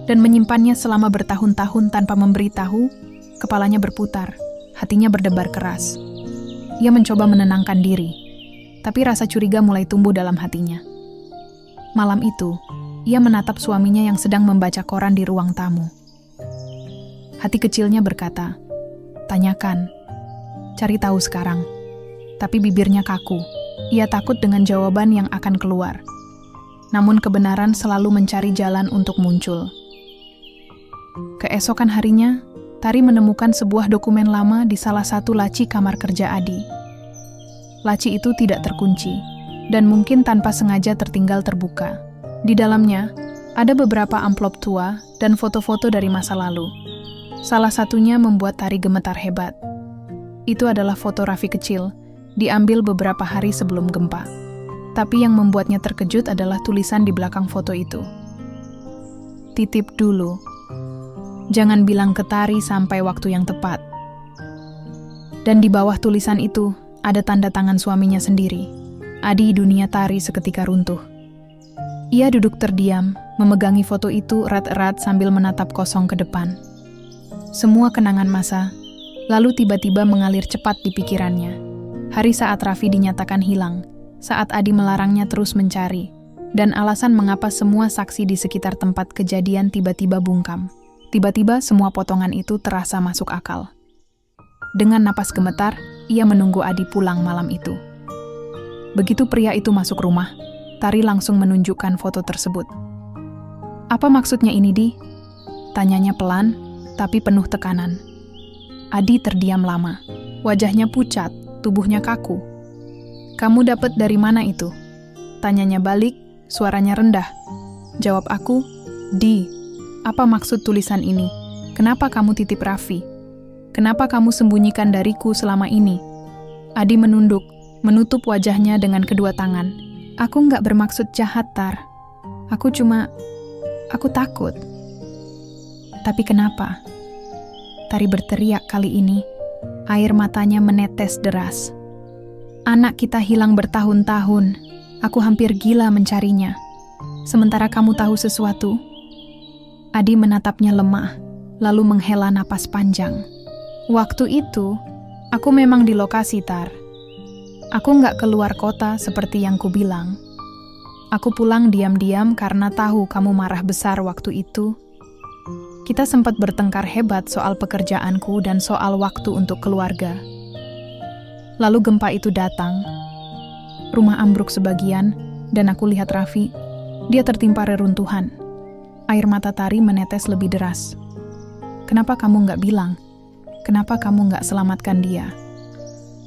dan menyimpannya selama bertahun-tahun tanpa memberitahu? Kepalanya berputar, hatinya berdebar keras. Ia mencoba menenangkan diri, tapi rasa curiga mulai tumbuh dalam hatinya. Malam itu, ia menatap suaminya yang sedang membaca koran di ruang tamu. Hati kecilnya berkata, "Tanyakan, cari tahu sekarang." Tapi bibirnya kaku. Ia takut dengan jawaban yang akan keluar. Namun kebenaran selalu mencari jalan untuk muncul. Keesokan harinya, Tari menemukan sebuah dokumen lama di salah satu laci kamar kerja Adi. Laci itu tidak terkunci, dan mungkin tanpa sengaja tertinggal terbuka. Di dalamnya, ada beberapa amplop tua dan foto-foto dari masa lalu. Salah satunya membuat Tari gemetar hebat. Itu adalah foto Raffi kecil, diambil beberapa hari sebelum gempa. Tapi yang membuatnya terkejut adalah tulisan di belakang foto itu. "Titip dulu. Jangan bilang ke Tari sampai waktu yang tepat." Dan di bawah tulisan itu, ada tanda tangan suaminya sendiri. Adi dunia Tari seketika runtuh. Ia duduk terdiam, memegangi foto itu erat-erat sambil menatap kosong ke depan. Semua kenangan masa, lalu tiba-tiba mengalir cepat di pikirannya. Hari saat Raffi dinyatakan hilang, saat Adi melarangnya terus mencari, dan alasan mengapa semua saksi di sekitar tempat kejadian tiba-tiba bungkam. Tiba-tiba semua potongan itu terasa masuk akal. Dengan napas gemetar, ia menunggu Adi pulang malam itu. Begitu pria itu masuk rumah, Tari langsung menunjukkan foto tersebut. "Apa maksudnya ini, Di?" Tanyanya pelan, tapi penuh tekanan. Adi terdiam lama. Wajahnya pucat, tubuhnya kaku. "Kamu dapat dari mana itu?" Tanyanya balik, suaranya rendah. Jawab aku, "Di, apa maksud tulisan ini? Kenapa kamu titip Raffi? Kenapa kamu sembunyikan dariku selama ini?" Adi menunduk, menutup wajahnya dengan kedua tangan. "Aku nggak bermaksud jahat, Tar. Aku takut." "Tapi kenapa?" Tari berteriak kali ini. Air matanya menetes deras. "Anak kita hilang bertahun-tahun. Aku hampir gila mencarinya. Sementara kamu tahu sesuatu?" Adi menatapnya lemah, lalu menghela napas panjang. "Waktu itu, aku memang di lokasi, Tar. Aku nggak keluar kota seperti yang kubilang. Aku pulang diam-diam karena tahu kamu marah besar waktu itu. Kita sempat bertengkar hebat soal pekerjaanku dan soal waktu untuk keluarga. Lalu gempa itu datang. Rumah ambruk sebagian, dan aku lihat Raffi. Dia tertimpa reruntuhan." Air mata Tari menetes lebih deras. "Kenapa kamu nggak bilang? Kenapa kamu nggak selamatkan dia?"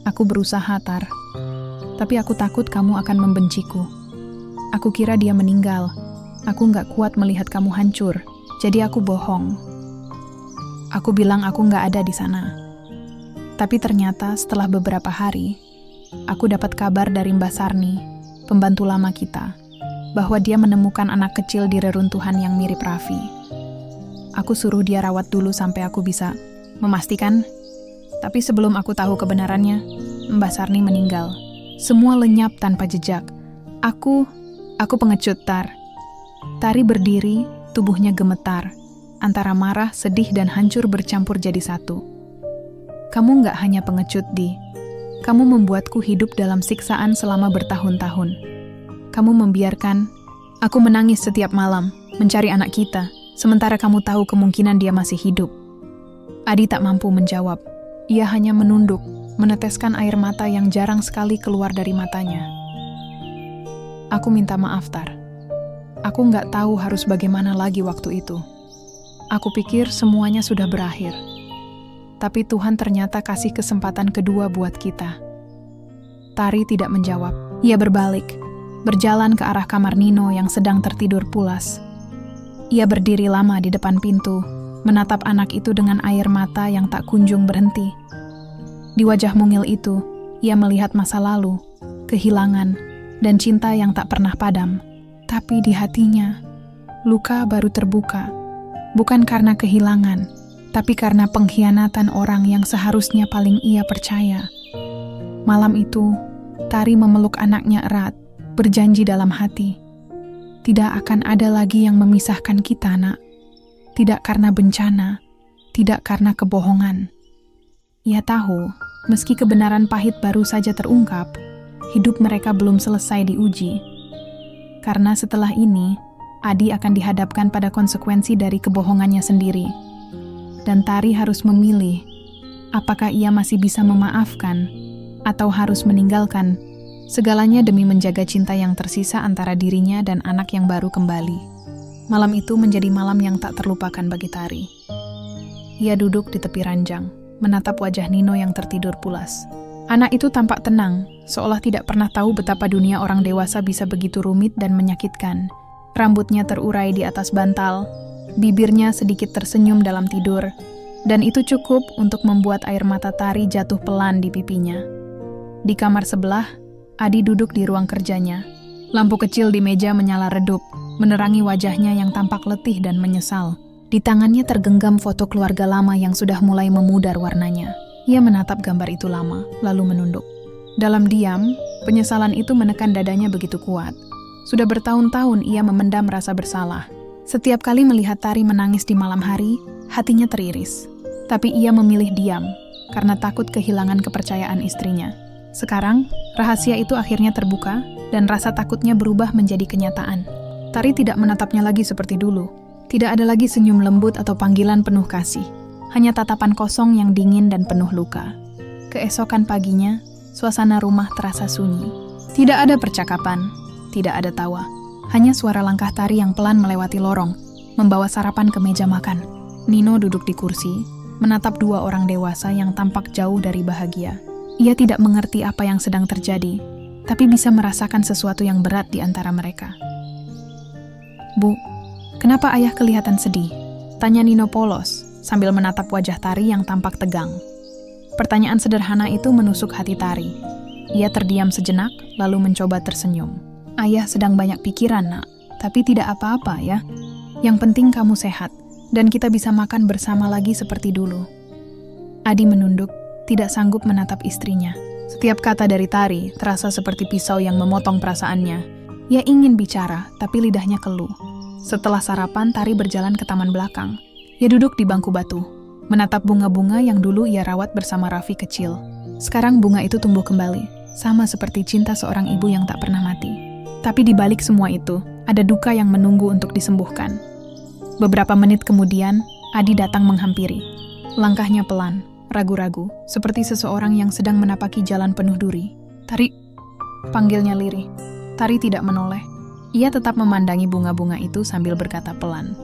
"Aku berusaha, Tar. Tapi aku takut kamu akan membenciku. Aku kira dia meninggal. Aku nggak kuat melihat kamu hancur. Jadi aku bohong. Aku bilang aku nggak ada di sana. Tapi ternyata setelah beberapa hari, aku dapat kabar dari Mbak Sarni, pembantu lama kita, bahwa dia menemukan anak kecil di reruntuhan yang mirip Raffi. Aku suruh dia rawat dulu sampai aku bisa memastikan. Tapi sebelum aku tahu kebenarannya, Mbak Sarni meninggal. Semua lenyap tanpa jejak. Aku pengecut, Tar." Tari berdiri, tubuhnya gemetar, antara marah, sedih, dan hancur bercampur jadi satu. "Kamu nggak hanya pengecut, Di. Kamu membuatku hidup dalam siksaan selama bertahun-tahun. Kamu membiarkan aku menangis setiap malam, mencari anak kita, sementara kamu tahu kemungkinan dia masih hidup." Adi tak mampu menjawab. Ia hanya menunduk, meneteskan air mata yang jarang sekali keluar dari matanya. "Aku minta maaf, Tar. Aku nggak tahu harus bagaimana lagi waktu itu. Aku pikir semuanya sudah berakhir. Tapi Tuhan ternyata kasih kesempatan kedua buat kita." Tari tidak menjawab. Ia berbalik, berjalan ke arah kamar Nino yang sedang tertidur pulas. Ia berdiri lama di depan pintu, menatap anak itu dengan air mata yang tak kunjung berhenti. Di wajah mungil itu, ia melihat masa lalu, kehilangan, dan cinta yang tak pernah padam. Tapi di hatinya, luka baru terbuka, bukan karena kehilangan, tapi karena pengkhianatan orang yang seharusnya paling ia percaya. Malam itu, Tari memeluk anaknya erat, berjanji dalam hati, "Tidak akan ada lagi yang memisahkan kita, Nak. Tidak karena bencana, tidak karena kebohongan." Ia tahu, meski kebenaran pahit baru saja terungkap, hidup mereka belum selesai diuji. Karena setelah ini, Adi akan dihadapkan pada konsekuensi dari kebohongannya sendiri. Dan Tari harus memilih, apakah ia masih bisa memaafkan, atau harus meninggalkan, segalanya demi menjaga cinta yang tersisa antara dirinya dan anak yang baru kembali. Malam itu menjadi malam yang tak terlupakan bagi Tari. Ia duduk di tepi ranjang, menatap wajah Nino yang tertidur pulas. Anak itu tampak tenang, seolah tidak pernah tahu betapa dunia orang dewasa bisa begitu rumit dan menyakitkan. Rambutnya terurai di atas bantal, bibirnya sedikit tersenyum dalam tidur, dan itu cukup untuk membuat air mata Tari jatuh pelan di pipinya. Di kamar sebelah, Adi duduk di ruang kerjanya. Lampu kecil di meja menyala redup, menerangi wajahnya yang tampak letih dan menyesal. Di tangannya tergenggam foto keluarga lama yang sudah mulai memudar warnanya. Ia menatap gambar itu lama, lalu menunduk. Dalam diam, penyesalan itu menekan dadanya begitu kuat. Sudah bertahun-tahun ia memendam rasa bersalah. Setiap kali melihat Tari menangis di malam hari, hatinya teriris. Tapi ia memilih diam, karena takut kehilangan kepercayaan istrinya. Sekarang, rahasia itu akhirnya terbuka, dan rasa takutnya berubah menjadi kenyataan. Tari tidak menatapnya lagi seperti dulu. Tidak ada lagi senyum lembut atau panggilan penuh kasih. Hanya tatapan kosong yang dingin dan penuh luka. Keesokan paginya, suasana rumah terasa sunyi. Tidak ada percakapan, tidak ada tawa. Hanya suara langkah Tari yang pelan melewati lorong, membawa sarapan ke meja makan. Nino duduk di kursi, menatap dua orang dewasa yang tampak jauh dari bahagia. Ia tidak mengerti apa yang sedang terjadi, tapi bisa merasakan sesuatu yang berat di antara mereka. "Bu, kenapa ayah kelihatan sedih?" tanya Nino polos, sambil menatap wajah Tari yang tampak tegang. Pertanyaan sederhana itu menusuk hati Tari. Ia terdiam sejenak, lalu mencoba tersenyum. "Ayah sedang banyak pikiran, Nak, tapi tidak apa-apa ya. Yang penting kamu sehat, dan kita bisa makan bersama lagi seperti dulu." Adi menunduk, tidak sanggup menatap istrinya. Setiap kata dari Tari terasa seperti pisau yang memotong perasaannya. Ia ingin bicara, tapi lidahnya keluh. Setelah sarapan, Tari berjalan ke taman belakang. Ia duduk di bangku batu, menatap bunga-bunga yang dulu ia rawat bersama Raffi kecil. Sekarang bunga itu tumbuh kembali, sama seperti cinta seorang ibu yang tak pernah mati. Tapi di balik semua itu, ada duka yang menunggu untuk disembuhkan. Beberapa menit kemudian, Adi datang menghampiri. Langkahnya pelan, ragu-ragu, seperti seseorang yang sedang menapaki jalan penuh duri. "Tari," panggilnya lirih. Tari tidak menoleh. Ia tetap memandangi bunga-bunga itu sambil berkata pelan,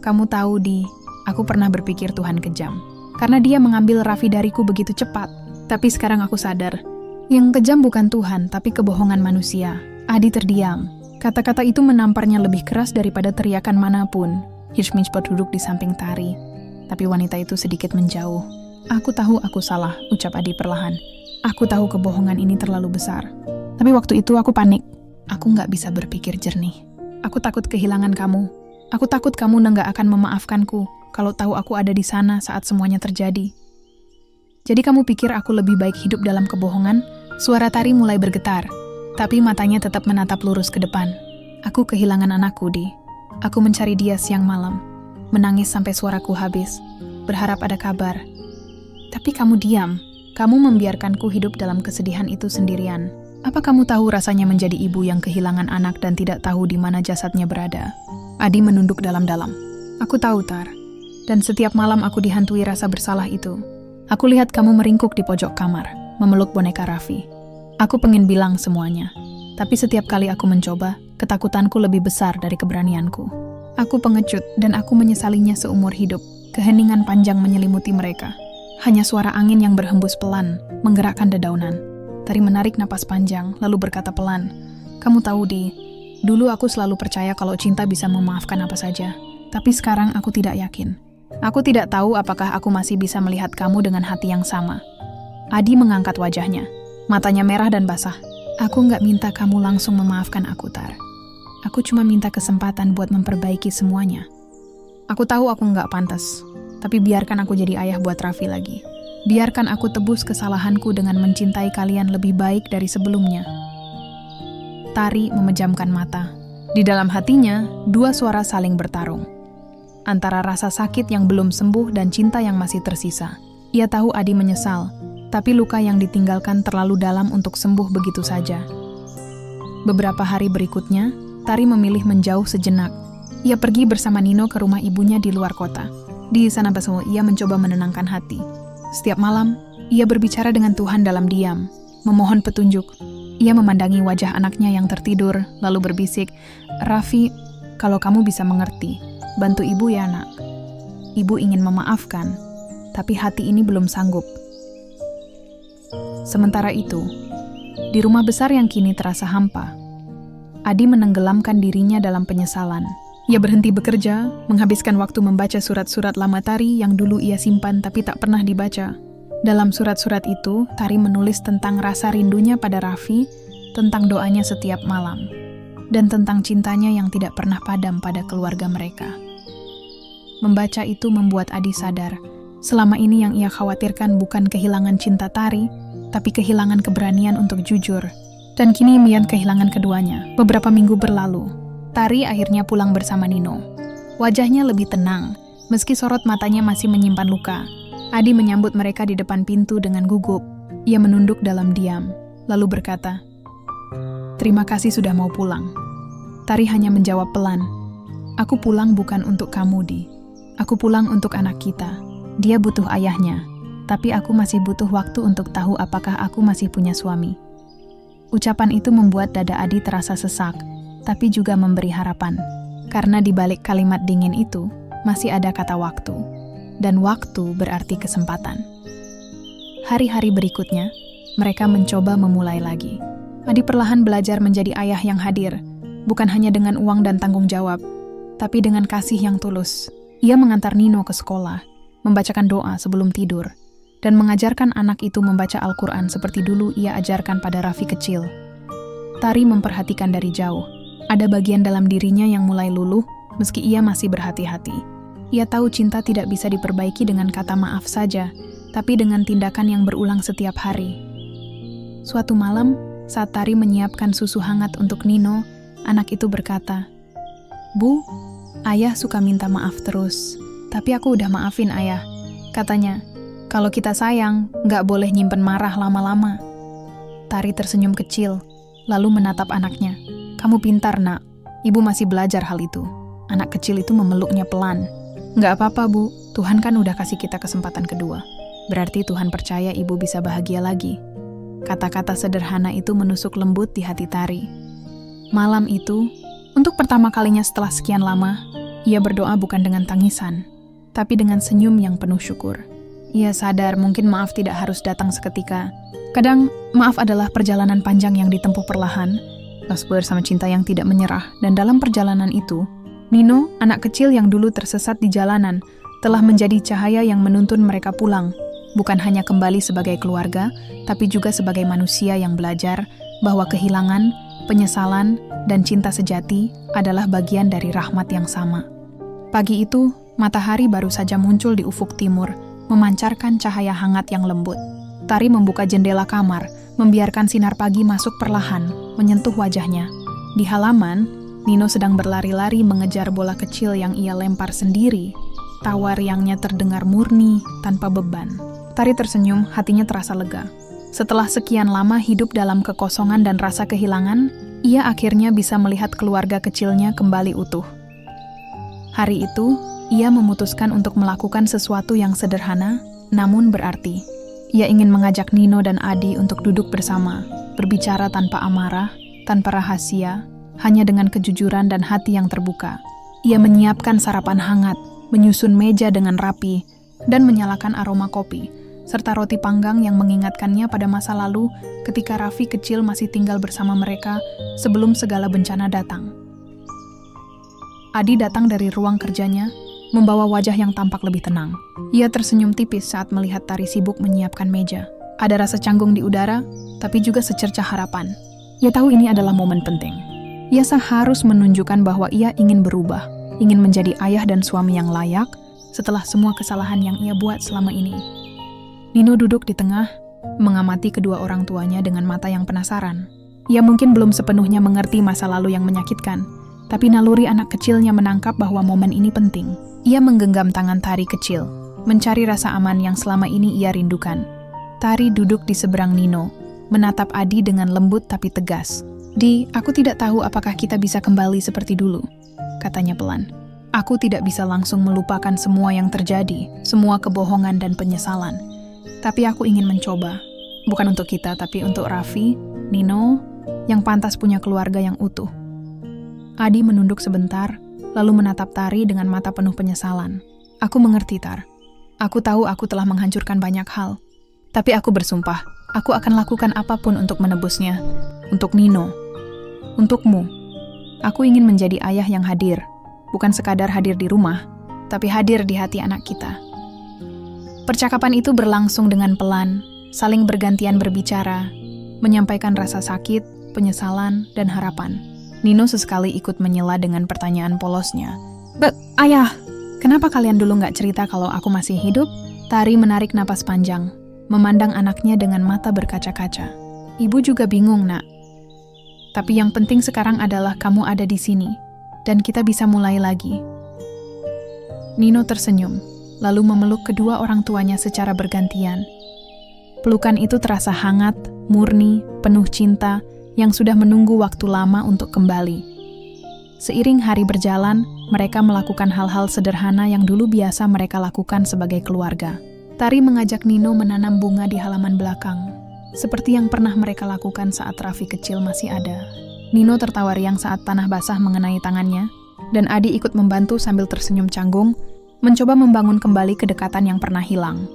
"Kamu tahu, Di, aku pernah berpikir Tuhan kejam. Karena dia mengambil Raffi dariku begitu cepat. Tapi sekarang aku sadar, yang kejam bukan Tuhan, tapi kebohongan manusia." Adi terdiam. Kata-kata itu menamparnya lebih keras daripada teriakan manapun. Hirschmich duduk di samping Tari, tapi wanita itu sedikit menjauh. "Aku tahu aku salah," ucap Adi perlahan. "Aku tahu kebohongan ini terlalu besar. Tapi waktu itu aku panik. Aku nggak bisa berpikir jernih. Aku takut kehilangan kamu. Aku takut kamu nggak akan memaafkanku kalau tahu aku ada di sana saat semuanya terjadi. Jadi kamu pikir aku lebih baik hidup dalam kebohongan?" Suara Tari mulai bergetar, tapi matanya tetap menatap lurus ke depan. "Aku kehilangan anakku, Di. Aku mencari dia siang malam, menangis sampai suaraku habis, berharap ada kabar. Tapi kamu diam, kamu membiarkanku hidup dalam kesedihan itu sendirian. Apa kamu tahu rasanya menjadi ibu yang kehilangan anak dan tidak tahu di mana jasadnya berada?" Adi menunduk dalam-dalam. "Aku tahu, Tar. Dan setiap malam aku dihantui rasa bersalah itu. Aku lihat kamu meringkuk di pojok kamar, memeluk boneka Raffi. Aku pengen bilang semuanya. Tapi setiap kali aku mencoba, ketakutanku lebih besar dari keberanianku. Aku pengecut dan aku menyesalinya seumur hidup. Keheningan panjang menyelimuti mereka. Hanya suara angin yang berhembus pelan, menggerakkan dedaunan." Tari menarik napas panjang, lalu berkata pelan, "Kamu tahu, Di, dulu aku selalu percaya kalau cinta bisa memaafkan apa saja. Tapi sekarang aku tidak yakin. Aku tidak tahu apakah aku masih bisa melihat kamu dengan hati yang sama." Adi mengangkat wajahnya. Matanya merah dan basah. "Aku nggak minta kamu langsung memaafkan aku, Tar. Aku cuma minta kesempatan buat memperbaiki semuanya. Aku tahu aku nggak pantas, tapi biarkan aku jadi ayah buat Raffi lagi. Biarkan aku tebus kesalahanku dengan mencintai kalian lebih baik dari sebelumnya." Tari memejamkan mata. Di dalam hatinya, dua suara saling bertarung. Antara rasa sakit yang belum sembuh dan cinta yang masih tersisa. Ia tahu Adi menyesal, tapi luka yang ditinggalkan terlalu dalam untuk sembuh begitu saja. Beberapa hari berikutnya, Tari memilih menjauh sejenak. Ia pergi bersama Nino ke rumah ibunya di luar kota. Di sana ia mencoba menenangkan hati. Setiap malam, ia berbicara dengan Tuhan dalam diam, memohon petunjuk. Ia memandangi wajah anaknya yang tertidur, lalu berbisik, "Raffi, kalau kamu bisa mengerti, bantu ibu ya, Nak. Ibu ingin memaafkan, tapi hati ini belum sanggup." Sementara itu, di rumah besar yang kini terasa hampa, Adi menenggelamkan dirinya dalam penyesalan. Ia berhenti bekerja, menghabiskan waktu membaca surat-surat lama Tari yang dulu ia simpan tapi tak pernah dibaca. Dalam surat-surat itu, Tari menulis tentang rasa rindunya pada Raffi, tentang doanya setiap malam, dan tentang cintanya yang tidak pernah padam pada keluarga mereka. Membaca itu membuat Adi sadar, selama ini yang ia khawatirkan bukan kehilangan cinta Tari, tapi kehilangan keberanian untuk jujur. Dan kini ia kehilangan keduanya. Beberapa minggu berlalu, Tari akhirnya pulang bersama Nino. Wajahnya lebih tenang, meski sorot matanya masih menyimpan luka. Adi menyambut mereka di depan pintu dengan gugup. Ia menunduk dalam diam, lalu berkata, Terima kasih sudah mau pulang. Tari hanya menjawab pelan. Aku pulang bukan untuk kamu, Di. Aku pulang untuk anak kita. Dia butuh ayahnya, tapi aku masih butuh waktu untuk tahu apakah aku masih punya suami. Ucapan itu membuat dada Adi terasa sesak, tapi juga memberi harapan. Karena di balik kalimat dingin itu, masih ada kata waktu. Dan waktu berarti kesempatan. Hari-hari berikutnya, mereka mencoba memulai lagi. Adi perlahan belajar menjadi ayah yang hadir, bukan hanya dengan uang dan tanggung jawab, tapi dengan kasih yang tulus. Ia mengantar Nino ke sekolah, membacakan doa sebelum tidur, dan mengajarkan anak itu membaca Al-Quran seperti dulu ia ajarkan pada Raffi kecil. Tari memperhatikan dari jauh. Ada bagian dalam dirinya yang mulai luluh, meski ia masih berhati-hati. Ia tahu cinta tidak bisa diperbaiki dengan kata maaf saja, tapi dengan tindakan yang berulang setiap hari. Suatu malam, saat Tari menyiapkan susu hangat untuk Nino, anak itu berkata, "Bu, ayah suka minta maaf terus, tapi aku udah maafin ayah." Katanya, "Kalau kita sayang, nggak boleh nyimpen marah lama-lama." Tari tersenyum kecil, lalu menatap anaknya. "Kamu pintar, Nak. Ibu masih belajar hal itu." Anak kecil itu memeluknya pelan. "Nggak apa-apa, Bu. Tuhan kan udah kasih kita kesempatan kedua. Berarti Tuhan percaya ibu bisa bahagia lagi." Kata-kata sederhana itu menusuk lembut di hati Tari. Malam itu, untuk pertama kalinya setelah sekian lama, ia berdoa bukan dengan tangisan, tapi dengan senyum yang penuh syukur. Ia sadar mungkin maaf tidak harus datang seketika. Kadang, maaf adalah perjalanan panjang yang ditempuh perlahan, bersama cinta yang tidak menyerah. Dan dalam perjalanan itu, Nino, anak kecil yang dulu tersesat di jalanan, telah menjadi cahaya yang menuntun mereka pulang. Bukan hanya kembali sebagai keluarga, tapi juga sebagai manusia yang belajar bahwa kehilangan, penyesalan, dan cinta sejati adalah bagian dari rahmat yang sama. Pagi itu, matahari baru saja muncul di ufuk timur, memancarkan cahaya hangat yang lembut. Tari membuka jendela kamar, membiarkan sinar pagi masuk perlahan, menyentuh wajahnya. Di halaman, Nino sedang berlari-lari mengejar bola kecil yang ia lempar sendiri. Tawa riangnya terdengar murni, tanpa beban. Tari tersenyum, hatinya terasa lega. Setelah sekian lama hidup dalam kekosongan dan rasa kehilangan, ia akhirnya bisa melihat keluarga kecilnya kembali utuh. Hari itu, ia memutuskan untuk melakukan sesuatu yang sederhana, namun berarti. Ia ingin mengajak Nino dan Adi untuk duduk bersama, berbicara tanpa amarah, tanpa rahasia, hanya dengan kejujuran dan hati yang terbuka. Ia menyiapkan sarapan hangat, menyusun meja dengan rapi, dan menyalakan aroma kopi, serta roti panggang yang mengingatkannya pada masa lalu ketika Raffi kecil masih tinggal bersama mereka sebelum segala bencana datang. Adi datang dari ruang kerjanya, membawa wajah yang tampak lebih tenang. Ia tersenyum tipis saat melihat Tari sibuk menyiapkan meja. Ada rasa canggung di udara, tapi juga secercah harapan. Ia tahu ini adalah momen penting. Ia harus menunjukkan bahwa ia ingin berubah, ingin menjadi ayah dan suami yang layak setelah semua kesalahan yang ia buat selama ini. Nino duduk di tengah, mengamati kedua orang tuanya dengan mata yang penasaran. Ia mungkin belum sepenuhnya mengerti masa lalu yang menyakitkan, tapi naluri anak kecilnya menangkap bahwa momen ini penting. Ia menggenggam tangan Tari kecil, mencari rasa aman yang selama ini ia rindukan. Tari duduk di seberang Nino, menatap Adi dengan lembut tapi tegas. "Di, aku tidak tahu apakah kita bisa kembali seperti dulu," katanya pelan. "Aku tidak bisa langsung melupakan semua yang terjadi, semua kebohongan dan penyesalan. Tapi aku ingin mencoba, bukan untuk kita, tapi untuk Raffi, Nino, yang pantas punya keluarga yang utuh." Adi menunduk sebentar, lalu menatap Tari dengan mata penuh penyesalan. "Aku mengerti, Tar. Aku tahu aku telah menghancurkan banyak hal. Tapi aku bersumpah, aku akan lakukan apapun untuk menebusnya. Untuk Nino. Untukmu. Aku ingin menjadi ayah yang hadir. Bukan sekadar hadir di rumah, tapi hadir di hati anak kita." Percakapan itu berlangsung dengan pelan, saling bergantian berbicara, menyampaikan rasa sakit, penyesalan, dan harapan. Nino sesekali ikut menyela dengan pertanyaan polosnya. Ayah, kenapa kalian dulu nggak cerita kalau aku masih hidup?" Tari menarik napas panjang, memandang anaknya dengan mata berkaca-kaca. "Ibu juga bingung, Nak. Tapi yang penting sekarang adalah kamu ada di sini, dan kita bisa mulai lagi." Nino tersenyum, lalu memeluk kedua orang tuanya secara bergantian. Pelukan itu terasa hangat, murni, penuh cinta, yang sudah menunggu waktu lama untuk kembali. Seiring hari berjalan, mereka melakukan hal-hal sederhana yang dulu biasa mereka lakukan sebagai keluarga. Tari mengajak Nino menanam bunga di halaman belakang, seperti yang pernah mereka lakukan saat Raffi kecil masih ada. Nino tertawa riang saat tanah basah mengenai tangannya, dan Adi ikut membantu sambil tersenyum canggung, mencoba membangun kembali kedekatan yang pernah hilang.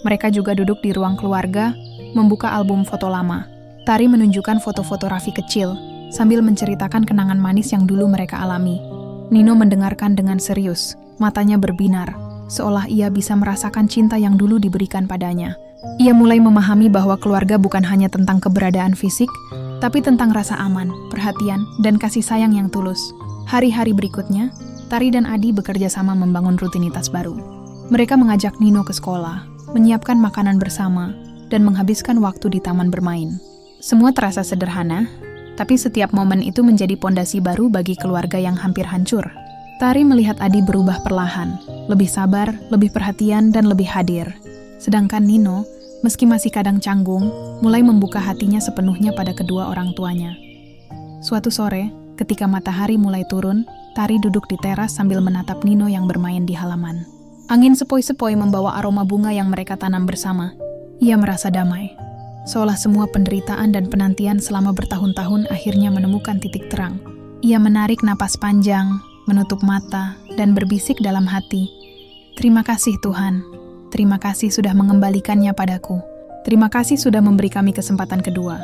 Mereka juga duduk di ruang keluarga, membuka album foto lama. Tari menunjukkan foto-foto Raffi kecil, sambil menceritakan kenangan manis yang dulu mereka alami. Nino mendengarkan dengan serius, matanya berbinar, seolah ia bisa merasakan cinta yang dulu diberikan padanya. Ia mulai memahami bahwa keluarga bukan hanya tentang keberadaan fisik, tapi tentang rasa aman, perhatian, dan kasih sayang yang tulus. Hari-hari berikutnya, Tari dan Adi bekerja sama membangun rutinitas baru. Mereka mengajak Nino ke sekolah, menyiapkan makanan bersama, dan menghabiskan waktu di taman bermain. Semua terasa sederhana, tapi setiap momen itu menjadi pondasi baru bagi keluarga yang hampir hancur. Tari melihat Adi berubah perlahan, lebih sabar, lebih perhatian, dan lebih hadir. Sedangkan Nino, meski masih kadang canggung, mulai membuka hatinya sepenuhnya pada kedua orang tuanya. Suatu sore, ketika matahari mulai turun, Tari duduk di teras sambil menatap Nino yang bermain di halaman. Angin sepoi-sepoi membawa aroma bunga yang mereka tanam bersama. Ia merasa damai, seolah semua penderitaan dan penantian selama bertahun-tahun akhirnya menemukan titik terang. Ia menarik napas panjang, menutup mata, dan berbisik dalam hati, "Terima kasih Tuhan. Terima kasih sudah mengembalikannya padaku. Terima kasih sudah memberi kami kesempatan kedua."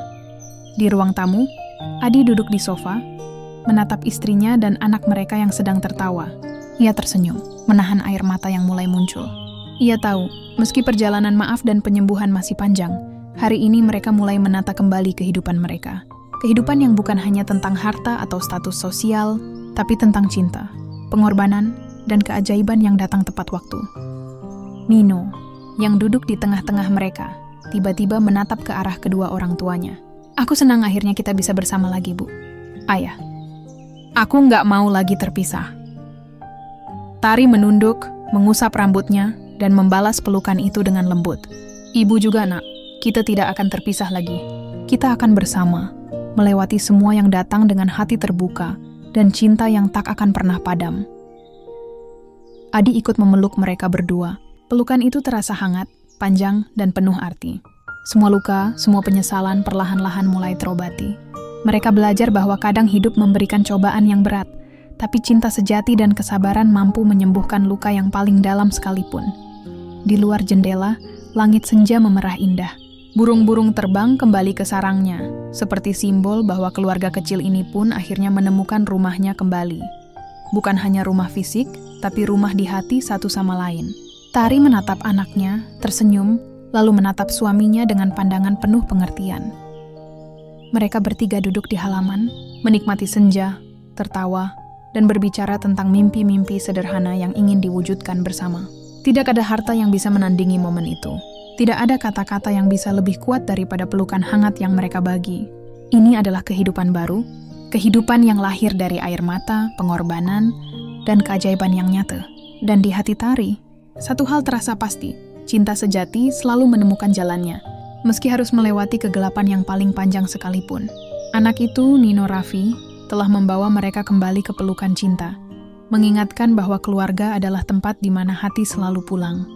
Di ruang tamu, Adi duduk di sofa, menatap istrinya dan anak mereka yang sedang tertawa. Ia tersenyum, menahan air mata yang mulai muncul. Ia tahu, meski perjalanan maaf dan penyembuhan masih panjang, hari ini mereka mulai menata kembali kehidupan mereka. Kehidupan yang bukan hanya tentang harta atau status sosial, tapi tentang cinta, pengorbanan, dan keajaiban yang datang tepat waktu. Nino, yang duduk di tengah-tengah mereka, tiba-tiba menatap ke arah kedua orang tuanya. "Aku senang akhirnya kita bisa bersama lagi, Bu." "Ayah, aku nggak mau lagi terpisah." Tari menunduk, mengusap rambutnya, dan membalas pelukan itu dengan lembut. "Ibu juga, Nak. Kita tidak akan terpisah lagi. Kita akan bersama, melewati semua yang datang dengan hati terbuka dan cinta yang tak akan pernah padam." Adi ikut memeluk mereka berdua. Pelukan itu terasa hangat, panjang, dan penuh arti. Semua luka, semua penyesalan perlahan-lahan mulai terobati. Mereka belajar bahwa kadang hidup memberikan cobaan yang berat, tapi cinta sejati dan kesabaran mampu menyembuhkan luka yang paling dalam sekalipun. Di luar jendela, langit senja memerah indah. Burung-burung terbang kembali ke sarangnya, seperti simbol bahwa keluarga kecil ini pun akhirnya menemukan rumahnya kembali. Bukan hanya rumah fisik, tapi rumah di hati satu sama lain. Tari menatap anaknya, tersenyum, lalu menatap suaminya dengan pandangan penuh pengertian. Mereka bertiga duduk di halaman, menikmati senja, tertawa, dan berbicara tentang mimpi-mimpi sederhana yang ingin diwujudkan bersama. Tidak ada harta yang bisa menandingi momen itu. Tidak ada kata-kata yang bisa lebih kuat daripada pelukan hangat yang mereka bagi. Ini adalah kehidupan baru, kehidupan yang lahir dari air mata, pengorbanan, dan keajaiban yang nyata. Dan di hati Tari, satu hal terasa pasti, cinta sejati selalu menemukan jalannya, meski harus melewati kegelapan yang paling panjang sekalipun. Anak itu, Nino Raffi, telah membawa mereka kembali ke pelukan cinta, mengingatkan bahwa keluarga adalah tempat di mana hati selalu pulang.